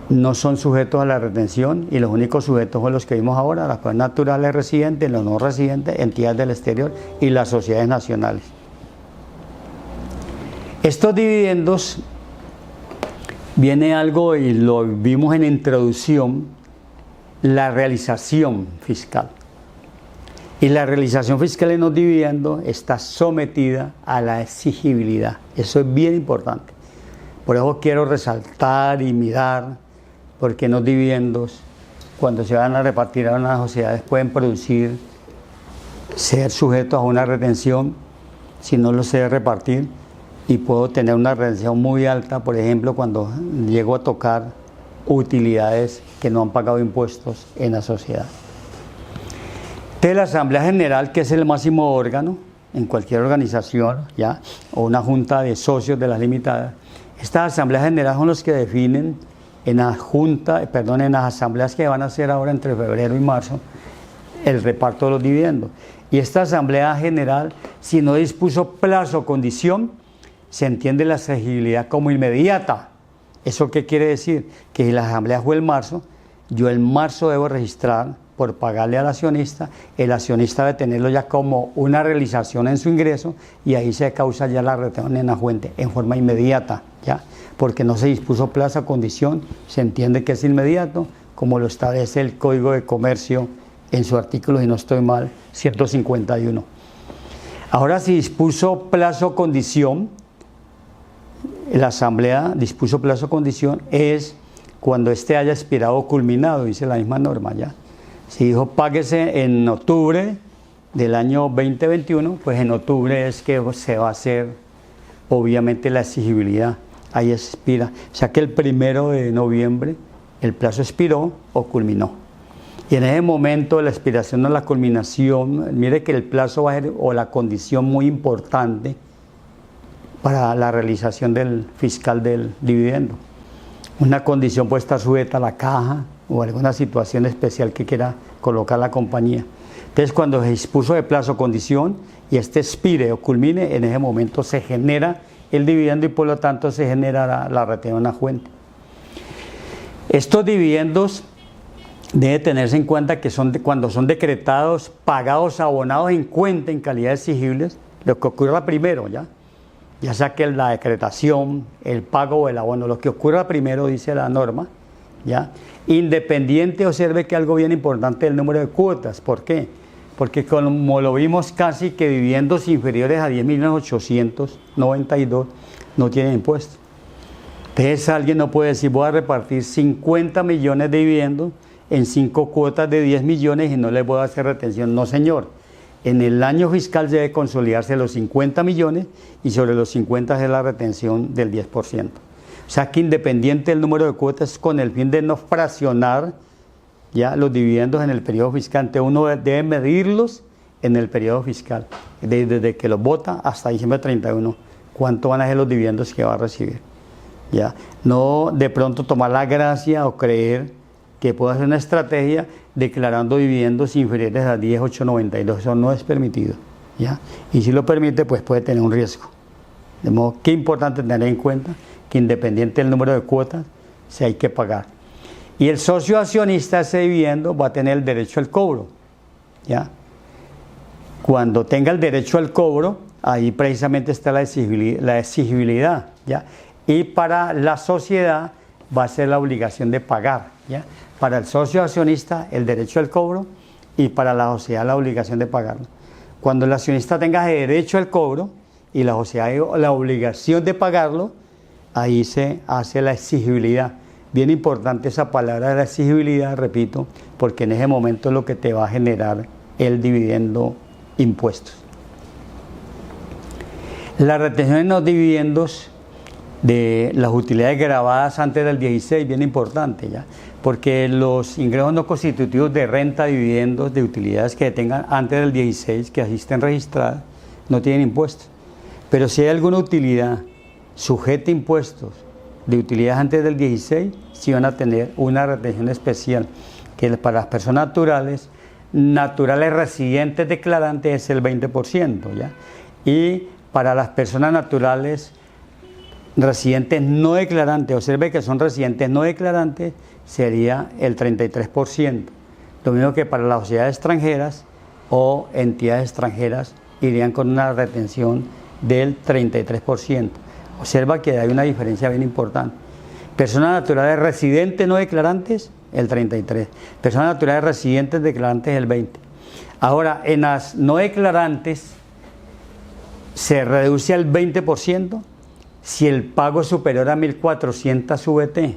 no son sujetos a la retención y los únicos sujetos son los que vimos ahora, las personas naturales residentes, los no residentes, entidades del exterior y las sociedades nacionales. Estos dividendos viene algo, y lo vimos en la introducción, la realización fiscal. Y la realización fiscal en los dividendos está sometida a la exigibilidad. Eso es bien importante. Por eso quiero resaltar y mirar, porque en los dividendos, cuando se van a repartir a unas sociedades, pueden producir, ser sujetos a una retención si no los sé repartir, y puedo tener una retención muy alta, por ejemplo, cuando llego a tocar utilidades que no han pagado impuestos en la sociedad. Entonces, la Asamblea General, que es el máximo órgano en cualquier organización, ¿ya?, o una junta de socios de las limitadas, estas asambleas generales son los que definen en la en las asambleas que van a hacer ahora entre febrero y marzo, el reparto de los dividendos. Y esta asamblea general, si no dispuso plazo o condición, se entiende la exigibilidad como inmediata. ¿Eso qué quiere decir? Que si la asamblea fue el marzo, yo el marzo debo registrar por pagarle al accionista, el accionista debe tenerlo ya como una realización en su ingreso, y ahí se causa ya la retención en la fuente en forma inmediata, ¿ya? Porque no se dispuso plazo o condición, se entiende que es inmediato, como lo establece el Código de Comercio en su artículo, si no estoy mal, 151. Ahora, si dispuso plazo o condición, la asamblea dispuso plazo o condición es cuando éste haya expirado o culminado, dice la misma norma, ¿ya? Si dijo páguese en octubre del año 2021, pues en octubre es que se va a hacer obviamente la exigibilidad, ahí expira. O sea que el 1 de noviembre el plazo expiró o culminó. Y en ese momento de la expiración o la culminación, mire que el plazo va a ser, o la condición muy importante para la realización del fiscal del dividendo. Una condición puede estar sujeta a la caja o alguna situación especial que quiera colocar la compañía. Entonces, cuando se dispuso de plazo o condición y este expire o culmine, en ese momento se genera el dividendo y por lo tanto se genera la retención a fuente. Estos dividendos debe tenerse en cuenta que cuando son decretados, pagados, abonados en cuenta en calidad de exigibles, lo que ocurra primero, ya sea que la decretación, el pago o el abono, lo que ocurra primero, dice la norma, ¿ya? Independiente, observe que algo bien importante es el número de cuotas. ¿Por qué? Porque como lo vimos, casi que dividendos inferiores a 10.892.000 no tienen impuestos. Entonces alguien no puede decir voy a repartir 50 millones de dividendos en 5 cuotas de 10 millones y no les voy a hacer retención. No, señor. En el año fiscal debe consolidarse los 50 millones y sobre los 50 hacer la retención del 10%. O sea que independiente del número de cuotas, con el fin de no fraccionar ya los dividendos en el periodo fiscal, entonces uno debe medirlos en el periodo fiscal, desde que los vota hasta diciembre 31, cuánto van a ser los dividendos que va a recibir. ¿Ya? No de pronto tomar la gracia o creer que puede hacer una estrategia declarando dividendos inferiores a 10.892, eso no es permitido, ¿ya? Y si lo permite, pues puede tener un riesgo. De modo que es importante tener en cuenta que independiente del número de cuotas, se hay que pagar. Y el socio accionista de ese dividendo va a tener el derecho al cobro, ¿ya? Cuando tenga el derecho al cobro, ahí precisamente está la exigibilidad, ¿ya? Y para la sociedad va a ser la obligación de pagar, ¿ya? Para el socio accionista el derecho al cobro y para la sociedad la obligación de pagarlo. Cuando el accionista tenga el derecho al cobro y la sociedad la obligación de pagarlo, ahí se hace la exigibilidad. Bien importante esa palabra de la exigibilidad, repito, porque en ese momento es lo que te va a generar el dividendo impuestos. La retención en los dividendos de las utilidades grabadas antes del 16, bien importante, ¿ya? Porque los ingresos no constitutivos de renta, dividendos, de utilidades que tengan antes del 16, que así estén registradas, no tienen impuestos. Pero si hay alguna utilidad sujeta a impuestos de utilidades antes del 16, sí van a tener una retención especial, que para las personas naturales residentes declarantes es el 20%, ¿ya? Y para las personas naturales residentes no declarantes, observe que son residentes no declarantes, sería el 33%. Lo mismo que para las sociedades extranjeras o entidades extranjeras irían con una retención del 33%. Observa que hay una diferencia bien importante. Personas naturales residentes no declarantes, el 33%. Personas naturales residentes declarantes, el 20%. Ahora, en las no declarantes se reduce al 20% si el pago es superior a 1.400 VT.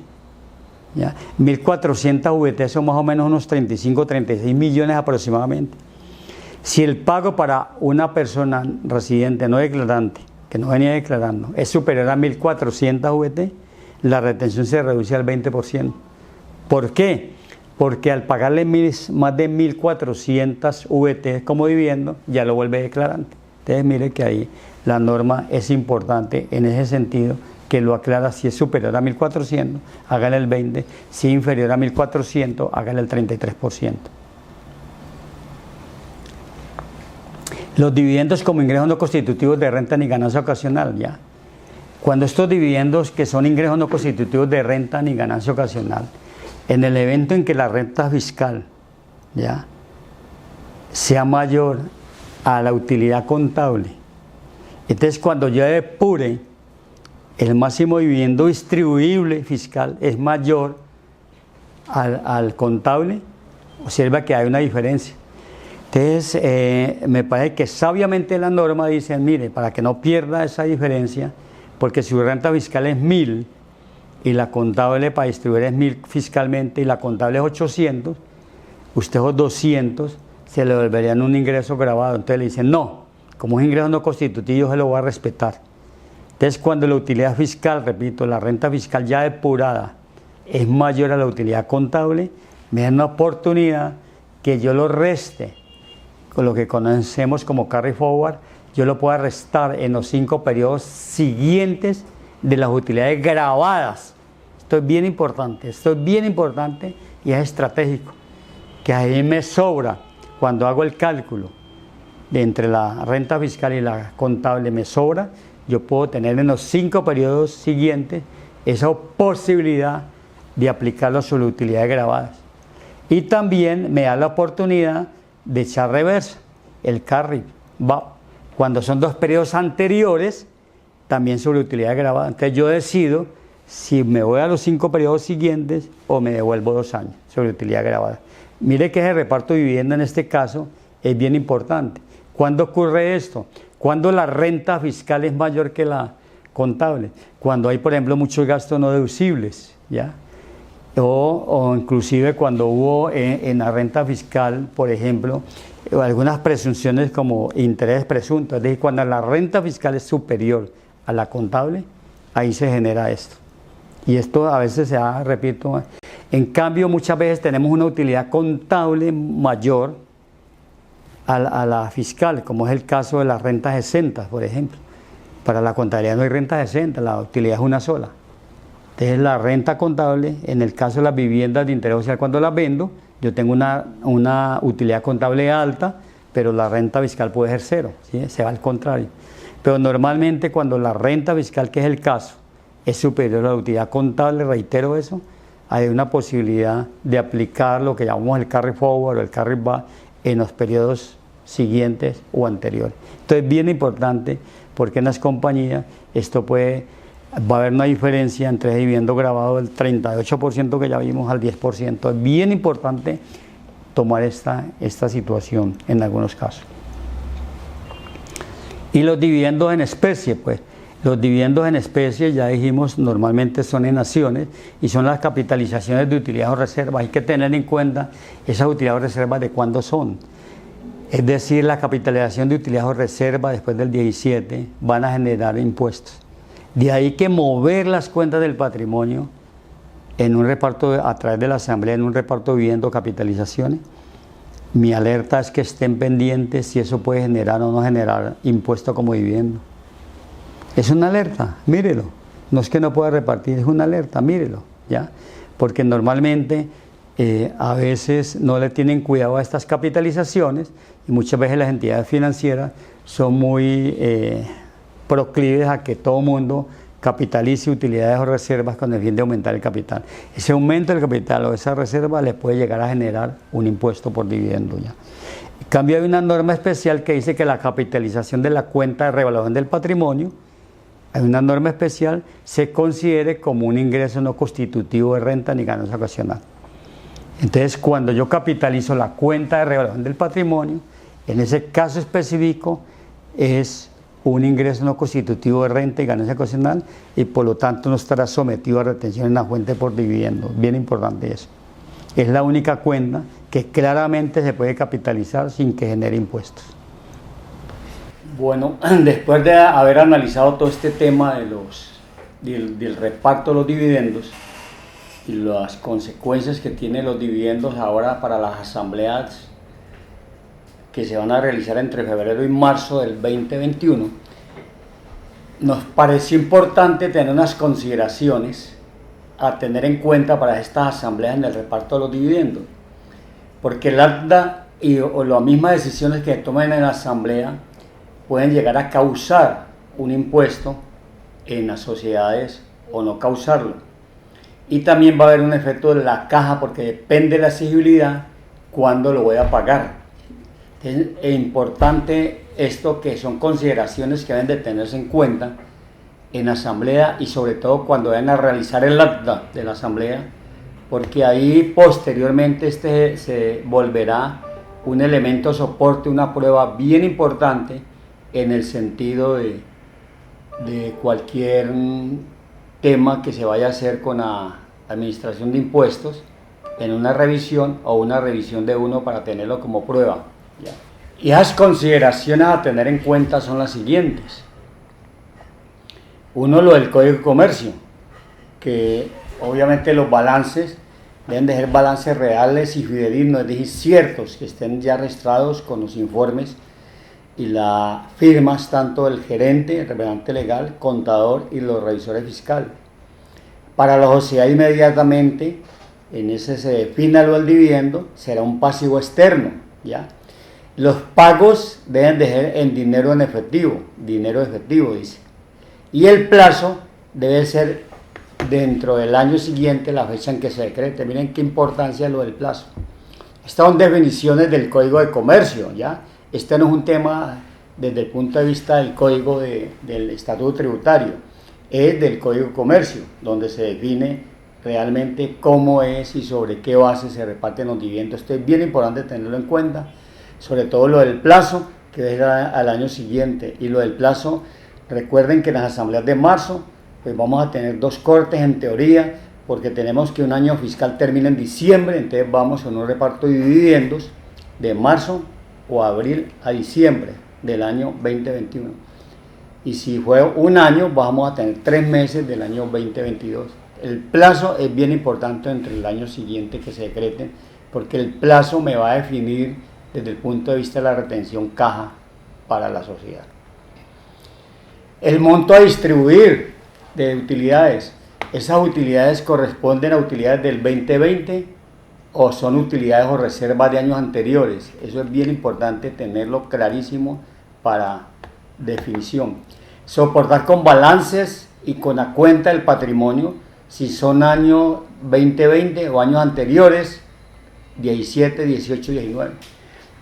¿Ya? 1.400 VT son más o menos unos 35, 36 millones aproximadamente. Si el pago para una persona residente no declarante, que no venía declarando, es superior a 1.400 VT, la retención se reduce al 20%. ¿Por qué? Porque al pagarle más de 1.400 VT como dividendo, ya lo vuelve declarante. Entonces mire que ahí la norma es importante en ese sentido, que lo aclara. Si es superior a 1.400, hágale el 20%, si es inferior a 1.400, hágale el 33%. Los dividendos como ingresos no constitutivos de renta ni ganancia ocasional, ¿ya? Cuando estos dividendos, que son ingresos no constitutivos de renta ni ganancia ocasional, en el evento en que la renta fiscal, ¿ya?, sea mayor a la utilidad contable, entonces cuando yo depure el máximo dividendo distribuible fiscal es mayor al contable, observa que hay una diferencia. Entonces, me parece que sabiamente la norma dice, mire, para que no pierda esa diferencia, porque su renta fiscal es 1.000 y la contable para distribuir es 1.000 fiscalmente y la contable es 800, usted esos 200 se le devolverían un ingreso grabado. Entonces le dicen, no, como es ingreso no constitutivo, yo se lo voy a respetar. Entonces, cuando la utilidad fiscal, repito, la renta fiscal ya depurada es mayor a la utilidad contable, me dan una oportunidad que yo lo reste con lo que conocemos como carry forward, yo lo puedo restar en los 5 periodos siguientes de las utilidades grabadas. Esto es bien importante y es estratégico, que ahí me sobra, cuando hago el cálculo de entre la renta fiscal y la contable, me sobra, yo puedo tener en los 5 periodos siguientes esa posibilidad de aplicarlo sobre utilidades grabadas. Y también me da la oportunidad de echar reversa, el carry va cuando son 2 periodos anteriores, también sobre utilidad grabada. Entonces yo decido si me voy a los 5 periodos siguientes o me devuelvo 2 años sobre utilidad grabada. Mire que ese reparto de vivienda en este caso es bien importante. ¿Cuándo ocurre esto? Cuando la renta fiscal es mayor que la contable. Cuando hay, por ejemplo, muchos gastos no deducibles, ¿ya? O inclusive cuando hubo en la renta fiscal, por ejemplo, algunas presunciones como interés presunto. Es decir, cuando la renta fiscal es superior a la contable, ahí se genera esto. Y esto a veces se da, repito, en cambio muchas veces tenemos una utilidad contable mayor a la fiscal, como es el caso de las rentas exentas, por ejemplo. Para la contabilidad no hay rentas exentas, la utilidad es una sola. Entonces la renta contable, en el caso de las viviendas de interés social, cuando las vendo, yo tengo una utilidad contable alta, pero la renta fiscal puede ser 0, ¿sí? Se va al contrario. Pero normalmente cuando la renta fiscal, que es el caso, es superior a la utilidad contable, reitero eso, hay una posibilidad de aplicar lo que llamamos el carry forward o el carry back en los periodos siguientes o anteriores. Entonces es bien importante, porque en las compañías esto va a haber una diferencia entre el dividendo grabado del 38% que ya vimos al 10%. Es bien importante tomar esta situación en algunos casos. Y los dividendos en especie, pues. Los dividendos en especie, ya dijimos, normalmente son en acciones y son las capitalizaciones de utilidades o reservas. Hay que tener en cuenta esas utilidades o reservas de cuándo son. Es decir, la capitalización de utilidades o reservas después del 17 van a generar impuestos. De ahí que mover las cuentas del patrimonio en un reparto, a través de la asamblea, en un reparto viviendo capitalizaciones. Mi alerta es que estén pendientes si eso puede generar o no generar impuesto como dividendo. Es una alerta, mírelo. No es que no pueda repartir, es una alerta, mírelo, ¿ya? Porque normalmente a veces no le tienen cuidado a estas capitalizaciones y muchas veces las entidades financieras son muy proclives a que todo mundo capitalice utilidades o reservas con el fin de aumentar el capital. Ese aumento del capital o esa reserva le puede llegar a generar un impuesto por dividendo, ¿ya? En cambio hay una norma especial que dice que la capitalización de la cuenta de revaluación del patrimonio hay una norma especial, se considere como un ingreso no constitutivo de renta ni ganancia ocasional. Entonces, cuando yo capitalizo la cuenta de revaluación del patrimonio, en ese caso específico es un ingreso no constitutivo de renta y ganancia ocasional y por lo tanto no estará sometido a retención en la fuente por dividendos. Bien importante eso. Es la única cuenta que claramente se puede capitalizar sin que genere impuestos. Bueno, después de haber analizado todo este tema del reparto de los dividendos y las consecuencias que tienen los dividendos ahora para las asambleas que se van a realizar entre febrero y marzo del 2021, nos pareció importante tener unas consideraciones a tener en cuenta para estas asambleas en el reparto de los dividendos, porque el acta o las mismas decisiones que tomen en la asamblea pueden llegar a causar un impuesto en las sociedades o no causarlo. Y también va a haber un efecto de la caja porque depende de la exigibilidad cuándo lo voy a pagar. Es importante esto, que son consideraciones que deben de tenerse en cuenta en la asamblea y sobre todo cuando vayan a realizar el acta de la asamblea, porque ahí posteriormente se volverá un elemento soporte, una prueba bien importante en el sentido de cualquier tema que se vaya a hacer con la administración de impuestos en una revisión o una revisión de uno para tenerlo como prueba. ¿Ya? Y las consideraciones a tener en cuenta son las siguientes. Uno, lo del Código de Comercio, que obviamente los balances deben de ser balances reales y fidedignos, es decir, ciertos, que estén ya registrados con los informes y las firmas tanto del gerente, el representante legal, contador y los revisores fiscales. Para la sociedad inmediatamente, en ese se defina lo del dividendo, será un pasivo externo, ¿ya? Los pagos deben de ser en dinero efectivo, dice. Y el plazo debe ser dentro del año siguiente, la fecha en que se decrete. Miren qué importancia es lo del plazo. Estas son definiciones del Código de Comercio, ¿ya? Este no es un tema desde el punto de vista del Código del Estatuto Tributario, es del Código de Comercio, donde se define realmente cómo es y sobre qué base se reparten los dividendos. Esto es bien importante tenerlo en cuenta, sobre todo lo del plazo, que es al año siguiente. Y lo del plazo, recuerden que en las asambleas de marzo, pues vamos a tener dos cortes en teoría, porque tenemos que un año fiscal termina en diciembre, entonces vamos con un reparto de dividendos de marzo o abril a diciembre del año 2021. Y si fue un año, vamos a tener 3 meses del año 2022. El plazo es bien importante entre el año siguiente que se decreten, porque el plazo me va a definir desde el punto de vista de la retención caja para la sociedad. El monto a distribuir de utilidades. Esas utilidades corresponden a utilidades del 2020 o son utilidades o reservas de años anteriores. Eso es bien importante tenerlo clarísimo para definición. Soportar con balances y con la cuenta del patrimonio si son año 2020 o años anteriores, 17, 18, 19.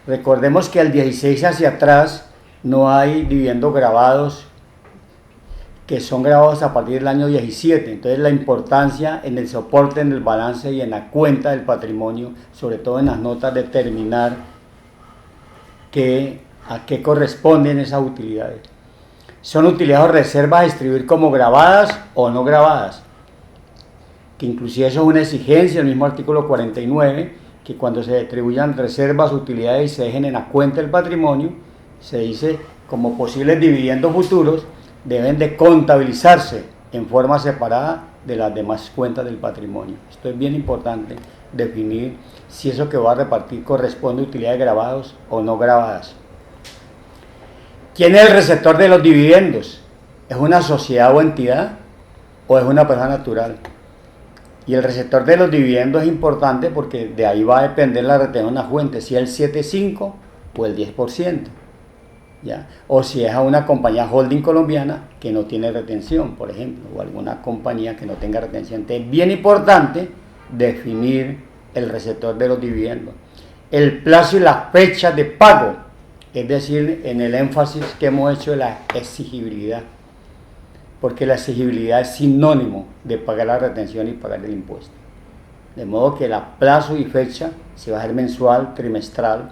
Recordemos que al 16 hacia atrás no hay dividendos grabados, que son grabados a partir del año 17. Entonces la importancia en el soporte, en el balance y en la cuenta del patrimonio, sobre todo en las notas, determinar a qué corresponden esas utilidades. Son utilidades o reservas a distribuir como grabadas o no grabadas, que inclusive eso es una exigencia, el mismo artículo 49, que cuando se distribuyan reservas, utilidades y se dejen en la cuenta del patrimonio, se dice como posibles dividendos futuros, deben de contabilizarse en forma separada de las demás cuentas del patrimonio. Esto es bien importante, definir si eso que va a repartir corresponde a utilidades grabadas o no grabadas. ¿Quién es el receptor de los dividendos? ¿Es una sociedad o entidad o es una persona natural? Y el receptor de los dividendos es importante porque de ahí va a depender la retención de una fuente, si es el 7,5 o el 10%. ¿Ya? O si es a una compañía holding colombiana que no tiene retención, por ejemplo, o alguna compañía que no tenga retención. Entonces es bien importante definir el receptor de los dividendos, el plazo y las fechas de pago, es decir, en el énfasis que hemos hecho de la exigibilidad. porque la exigibilidad es sinónimo de pagar la retención y pagar el impuesto. De modo que el plazo y fecha, si va a ser mensual, trimestral,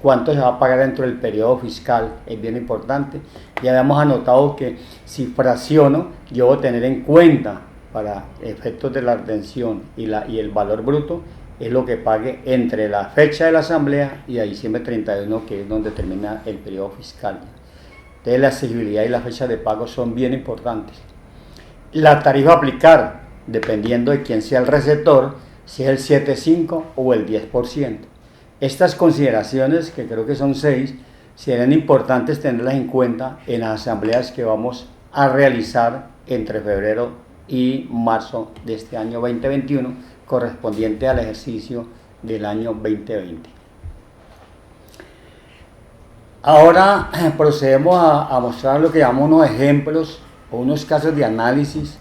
cuánto se va a pagar dentro del periodo fiscal, es bien importante. Ya habíamos anotado que si fracciono, yo voy a tener en cuenta para efectos de la retención y el valor bruto, es lo que pague entre la fecha de la asamblea y a diciembre 31, que es donde termina el periodo fiscal. Entonces la exigibilidad y la fecha de pago son bien importantes. La tarifa a aplicar, dependiendo de quién sea el receptor, si es el 7,5 o el 10%. Estas consideraciones, que creo que son 6, serán importantes tenerlas en cuenta en las asambleas que vamos a realizar entre febrero y marzo de este año 2021, correspondiente al ejercicio del año 2020. Ahora procedemos a mostrar lo que llamamos unos ejemplos o unos casos de análisis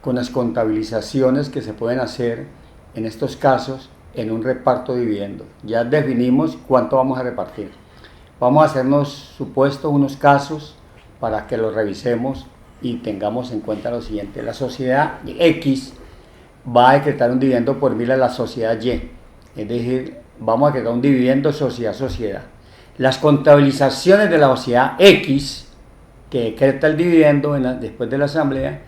con las contabilizaciones que se pueden hacer en estos casos en un reparto de dividendos. Ya definimos cuánto vamos a repartir. Vamos a hacernos supuestos unos casos para que los revisemos y tengamos en cuenta lo siguiente. La sociedad X va a decretar un dividendo por 1000 a la sociedad Y. Es decir, vamos a decretar un dividendo sociedad-sociedad. Las contabilizaciones de la sociedad X, que decreta el dividendo después de la asamblea,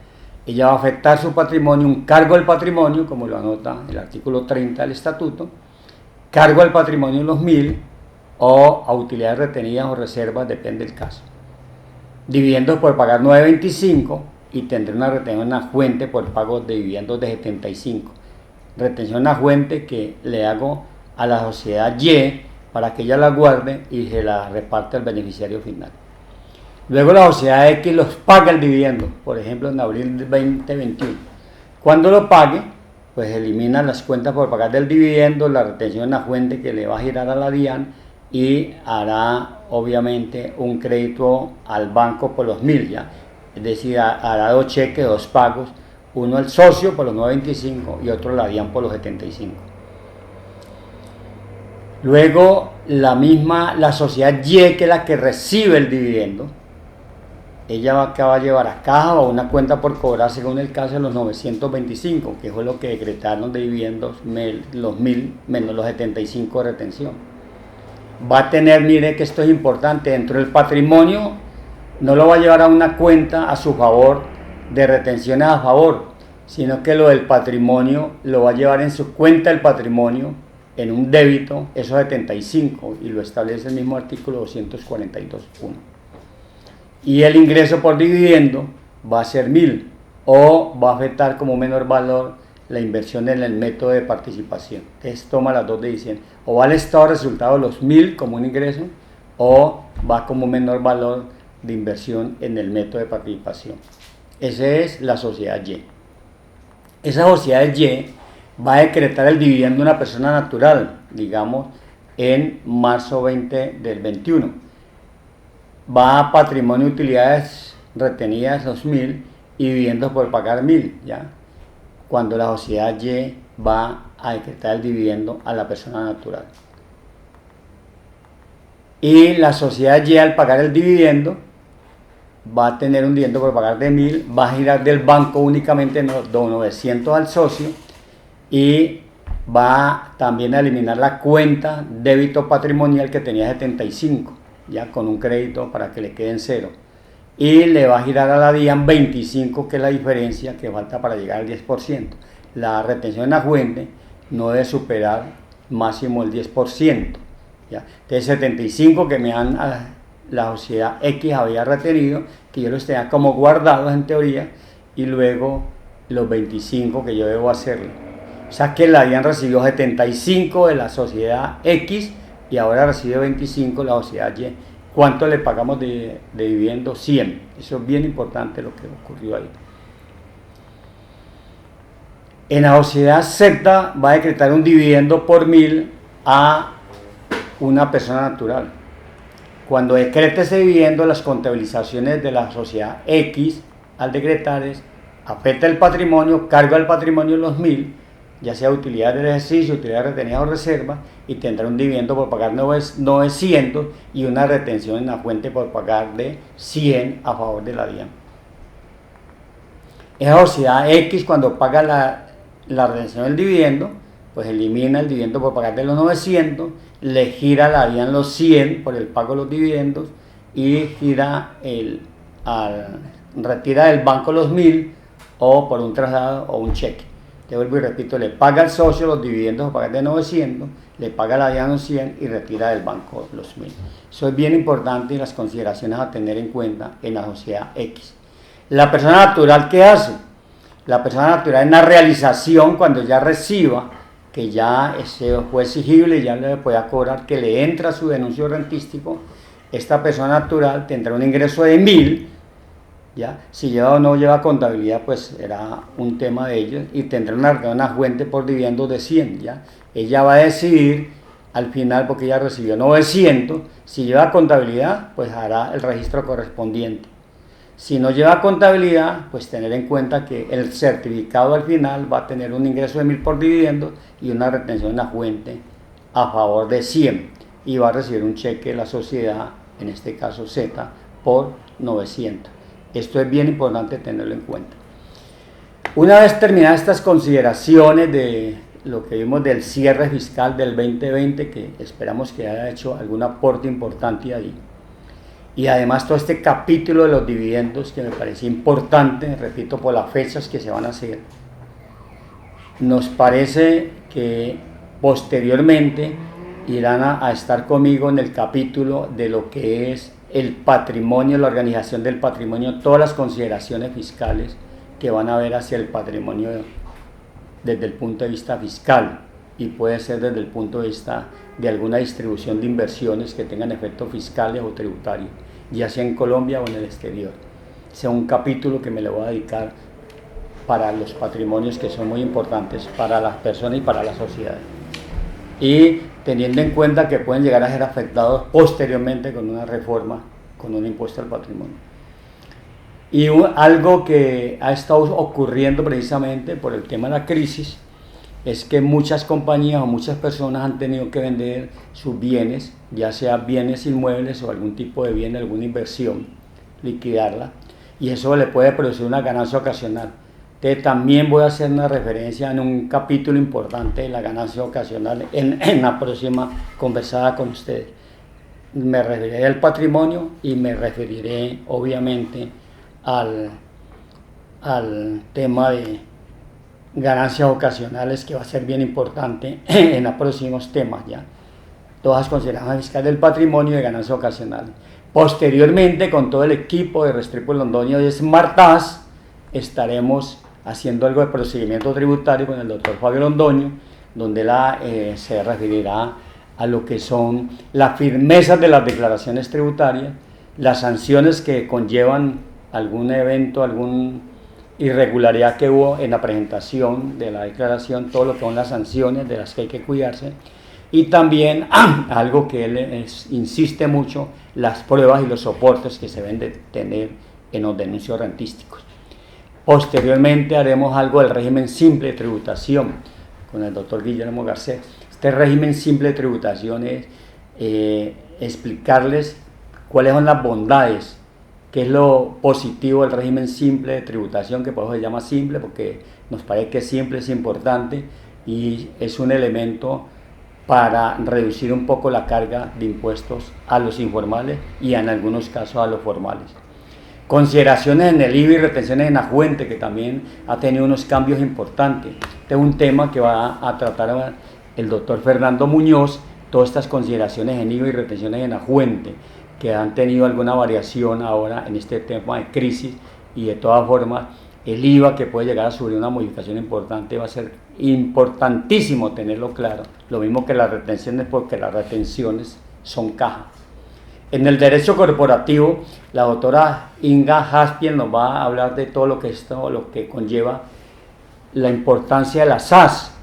ella va a afectar su patrimonio, un cargo al patrimonio, como lo anota el artículo 30 del estatuto, cargo al patrimonio los 1000 o a utilidades retenidas o reservas, depende del caso. Dividendos por pagar 9.25 y tendré una retención en la fuente por pago de dividendos de 75. Retención en la fuente que le hago a la sociedad Y para que ella la guarde y se la reparte al beneficiario final. Luego la sociedad X los paga el dividendo, por ejemplo en abril del 2021. Cuando lo pague, pues elimina las cuentas por pagar del dividendo, la retención en la fuente que le va a girar a la DIAN y hará obviamente un crédito al banco por los 1000 ya. Es decir, hará 2 cheques, 2 pagos, uno al socio por los 9.25 y otro la DIAN por los 75. Luego la sociedad Y, que es la que recibe el dividendo, ella va a llevar a caja o una cuenta por cobrar según el caso de los 925, que fue lo que decretaron de dividendos, los 1000 menos los 75 de retención. Va a tener, mire que esto es importante, dentro del patrimonio no lo va a llevar a una cuenta a su favor de retenciones a favor, sino que lo del patrimonio lo va a llevar en su cuenta del patrimonio en un débito, esos 75, y lo establece el mismo artículo 242.1. Y el ingreso por dividendo va a ser 1000 o va a afectar como menor valor la inversión en el método de participación. Entonces toma las dos decisiones, o va al estado de resultado de los 1000 como un ingreso o va como menor valor de inversión en el método de participación. Esa es la sociedad Y. Esa sociedad Y va a decretar el dividendo de una persona natural, digamos, en marzo 20 del 21. Va a patrimonio de utilidades retenidas los 1000 y dividendos por pagar 1000, ¿ya? Cuando la sociedad Y va a decretar el dividendo a la persona natural. Y la sociedad Y, al pagar el dividendo, va a tener un dividendo por pagar de 1000, va a girar del banco únicamente 900 al socio y va también a eliminar la cuenta débito patrimonial que tenía 75, ya con un crédito para que le queden 0. Y le va a girar a la DIAN 25, que es la diferencia que falta para llegar al 10%. La retención en la fuente no debe superar máximo el 10%. ¿Ya? Entonces 75 que la sociedad X había retenido, que yo los tenía como guardados en teoría, y luego los 25 que yo debo hacerle. O sea que la DIAN recibió 75 de la sociedad X y ahora recibe 25 la sociedad Y. ¿Cuánto le pagamos de dividendo? 100. Eso es bien importante lo que ocurrió ahí. En la sociedad Z va a decretar un dividendo por 1000 a una persona natural. Cuando decrete ese dividendo, las contabilizaciones de la sociedad X al decretar afecta el patrimonio, carga al patrimonio los 1000, ya sea utilidad del ejercicio, utilidad retenida o reserva, y tendrá un dividendo por pagar 900 y una retención en la fuente por pagar de 100 a favor de la DIAN. Esa sociedad X, cuando paga la retención del dividendo, pues elimina el dividendo por pagar de los 900, le gira la DIAN los 100 por el pago de los dividendos y retira del banco los 1000 o por un traslado o un cheque. Te vuelvo y repito, le paga al socio los dividendos por pagar de 900, le paga la DIAN los 100 y retira del banco los 1000. Eso es bien importante y las consideraciones a tener en cuenta en la sociedad X. La persona natural, ¿qué hace? La persona natural es una realización cuando ya reciba, que ya ese fue exigible y ya le pueda cobrar, que le entra su denuncio rentístico. Esta persona natural tendrá un ingreso de 1000, ¿ya? Si lleva o no lleva contabilidad, pues será un tema de ellos, y tendrá una fuente por dividendos de 100, ¿ya? Ella va a decidir al final, porque ella recibió 900, si lleva contabilidad, pues hará el registro correspondiente. Si no lleva contabilidad, pues tener en cuenta que el certificado al final va a tener un ingreso de 1000 por dividendos y una retención en la fuente a favor de 100, y va a recibir un cheque de la sociedad, en este caso Z, por 900. Esto es bien importante tenerlo en cuenta. Una vez terminadas estas consideraciones de lo que vimos del cierre fiscal del 2020, que esperamos que haya hecho algún aporte importante ahí, y además todo este capítulo de los dividendos que me parece importante, repito, por las fechas que se van a hacer, nos parece que posteriormente irán a estar conmigo en el capítulo de lo que es el patrimonio, la organización del patrimonio, todas las consideraciones fiscales que van a ver hacia el patrimonio desde el punto de vista fiscal, y puede ser desde el punto de vista de alguna distribución de inversiones que tengan efectos fiscales o tributarios, ya sea en Colombia o en el exterior. Sea un capítulo que me le voy a dedicar para los patrimonios que son muy importantes para las personas y para la sociedad, y teniendo en cuenta que pueden llegar a ser afectados posteriormente con una reforma, con un impuesto al patrimonio. Y algo que ha estado ocurriendo precisamente por el tema de la crisis es que muchas compañías o muchas personas han tenido que vender sus bienes, ya sea bienes inmuebles o algún tipo de bien, alguna inversión, liquidarla, y eso le puede producir una ganancia ocasional. Entonces, también voy a hacer una referencia en un capítulo importante de la ganancia ocasional en la próxima conversada con ustedes. Me referiré al patrimonio y me referiré obviamente al tema de ganancias ocasionales, que va a ser bien importante en los próximos temas, ya. Todas consideradas fiscales del patrimonio y de ganancias ocasionales. Posteriormente, con todo el equipo de Restrepo Londoño y Smartas, estaremos haciendo algo de procedimiento tributario con el doctor Fabio Londoño, donde se referirá a lo que son las firmezas de las declaraciones tributarias, las sanciones que conllevan algún evento, alguna irregularidad que hubo en la presentación de la declaración, todo lo que son las sanciones de las que hay que cuidarse, y también algo que él insiste mucho, las pruebas y los soportes que se deben de tener en los denuncios rentísticos. Posteriormente haremos algo del régimen simple de tributación con el doctor Guillermo Garcés. Este régimen simple de tributación es explicarles cuáles son las bondades, qué es lo positivo del régimen simple de tributación, que por eso se llama simple, porque nos parece que simple es importante y es un elemento para reducir un poco la carga de impuestos a los informales y en algunos casos a los formales. Consideraciones en el IVA y retenciones en la fuente, que también ha tenido unos cambios importantes. Este es un tema que va a tratar el doctor Fernando Muñoz, todas estas consideraciones en IVA y retenciones en la fuente, que han tenido alguna variación ahora en este tema de crisis, y de todas formas el IVA, que puede llegar a sufrir una modificación importante, va a ser importantísimo tenerlo claro, lo mismo que las retenciones, porque las retenciones son caja. En el derecho corporativo, la doctora Inga Haspien nos va a hablar de todo lo que conlleva la importancia de las SAS,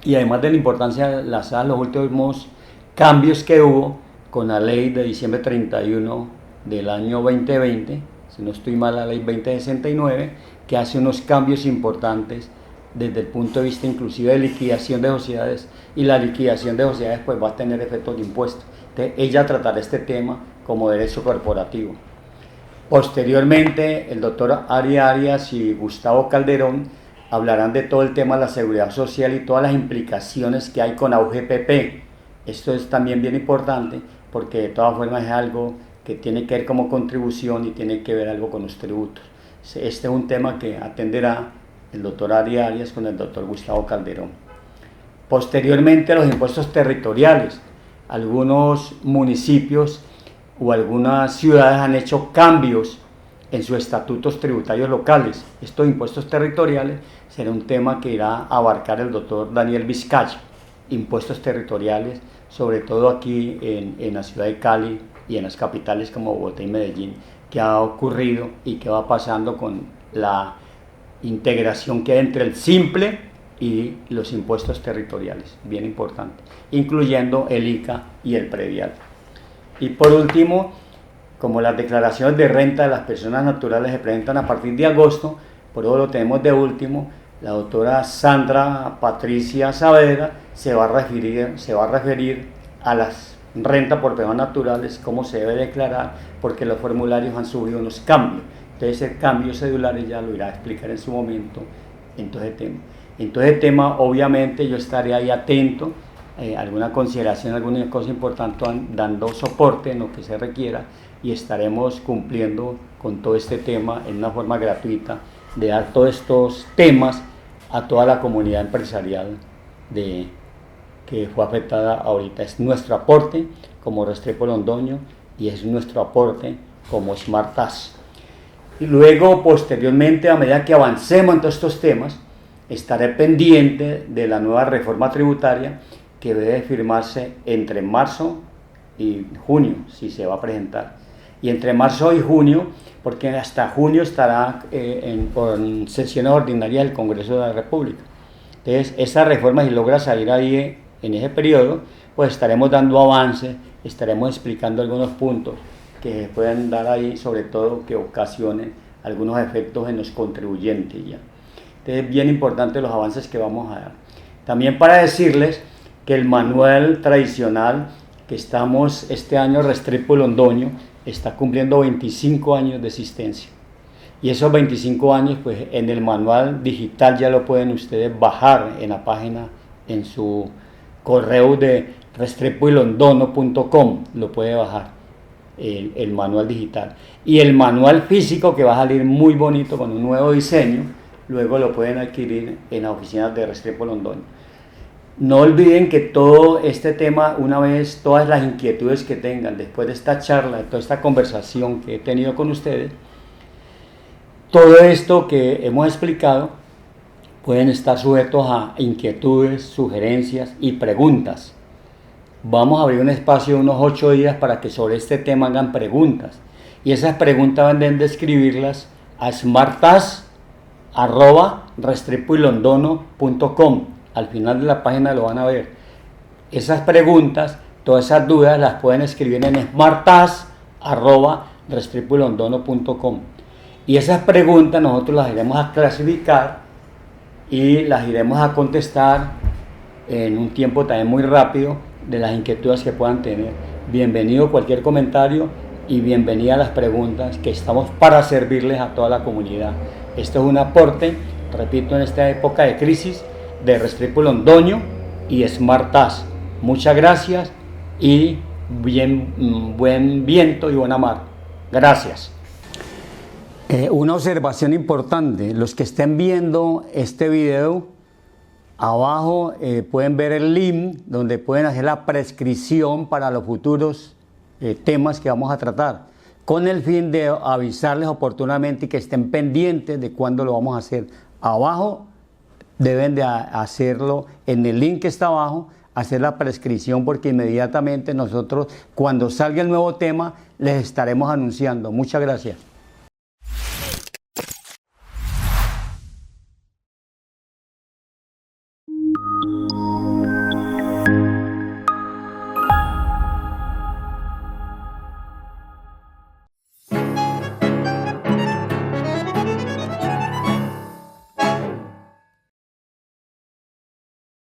y además de la importancia de las SAS, los últimos cambios que hubo con la ley de diciembre 31 del año 2020, si no estoy mal, la ley 2069, que hace unos cambios importantes desde el punto de vista inclusive de liquidación de sociedades, y la liquidación de sociedades pues va a tener efectos de impuestos. Entonces, ella tratará este tema como derecho corporativo. Posteriormente, el doctor Ari Arias y Gustavo Calderón hablarán de todo el tema de la seguridad social y todas las implicaciones que hay con AUGPP. Esto es también bien importante porque de todas formas es algo que tiene que ver como contribución y tiene que ver algo con los tributos. Este es un tema que atenderá el doctor Ari Arias con el doctor Gustavo Calderón. Posteriormente, los impuestos territoriales. Algunos municipios o algunas ciudades han hecho cambios en sus estatutos tributarios locales. Estos impuestos territoriales será un tema que irá a abarcar el doctor Daniel Vizcaya. Impuestos territoriales, sobre todo aquí en la ciudad de Cali y en las capitales como Bogotá y Medellín, que ha ocurrido y que va pasando con la integración que hay entre el simple y los impuestos territoriales, bien importante, incluyendo el ICA y el predial. Y por último, como las declaraciones de renta de las personas naturales se presentan a partir de agosto, por eso lo tenemos de último, la doctora Sandra Patricia Saavedra se va a referir a las rentas por personas naturales, cómo se debe declarar, porque los formularios han sufrido unos cambios. Entonces el cambio cedular ella lo irá a explicar en su momento en todo ese tema. En todo ese tema, obviamente, yo estaré ahí atento, alguna consideración, alguna cosa importante, dando soporte en lo que se requiera y estaremos cumpliendo con todo este tema en una forma gratuita de dar todos estos temas a toda la comunidad empresarial que fue afectada ahorita. Es nuestro aporte como Restrepo Londoño y es nuestro aporte como SmartTAS. Y luego, posteriormente, a medida que avancemos en todos estos temas, estaré pendiente de la nueva reforma tributaria que debe firmarse entre marzo y junio, si se va a presentar. Y entre marzo y junio, porque hasta junio estará en sesiones ordinarias del Congreso de la República. Entonces, esa reforma, si logra salir ahí en ese periodo, pues estaremos dando avance, estaremos explicando algunos puntos que se pueden dar ahí, sobre todo que ocasionen algunos efectos en los contribuyentes ya. Entonces, bien importante los avances que vamos a dar. También para decirles que el manual tradicional que estamos este año, Restrepo Londoño, está cumpliendo 25 años de existencia. Y esos 25 años, pues en el manual digital ya lo pueden ustedes bajar en la página, en su correo de restrepoylondono.com, lo puede bajar. El manual digital y el manual físico, que va a salir muy bonito con un nuevo diseño, luego lo pueden adquirir en las oficinas de Restrepo Londoño. No olviden que todo este tema, una vez todas las inquietudes que tengan después de esta charla, de toda esta conversación que he tenido con ustedes, todo esto que hemos explicado pueden estar sujetos a inquietudes, sugerencias y preguntas. Vamos a abrir un espacio de unos 8 días para que sobre este tema hagan preguntas. Y esas preguntas deben de escribirlas a smartas@restrepoylondono.com. Al final de la página lo van a ver. Esas preguntas, todas esas dudas las pueden escribir en smartas@restrepoylondono.com. Y esas preguntas nosotros las iremos a clasificar y las iremos a contestar en un tiempo también muy rápido de las inquietudes que puedan tener. Bienvenido cualquier comentario y bienvenida a las preguntas, que estamos para servirles a toda la comunidad. Esto es un aporte, repito, en esta época de crisis de Restrepo Londoño y SmartTAS. Muchas gracias y buen viento y buena mar. Gracias. Una observación importante, los que estén viendo este video, abajo pueden ver el link donde pueden hacer la prescripción para los futuros temas que vamos a tratar, con el fin de avisarles oportunamente y que estén pendientes de cuándo lo vamos a hacer. Abajo deben de hacerlo en el link que está abajo, hacer la prescripción, porque inmediatamente nosotros, cuando salga el nuevo tema, les estaremos anunciando. Muchas gracias.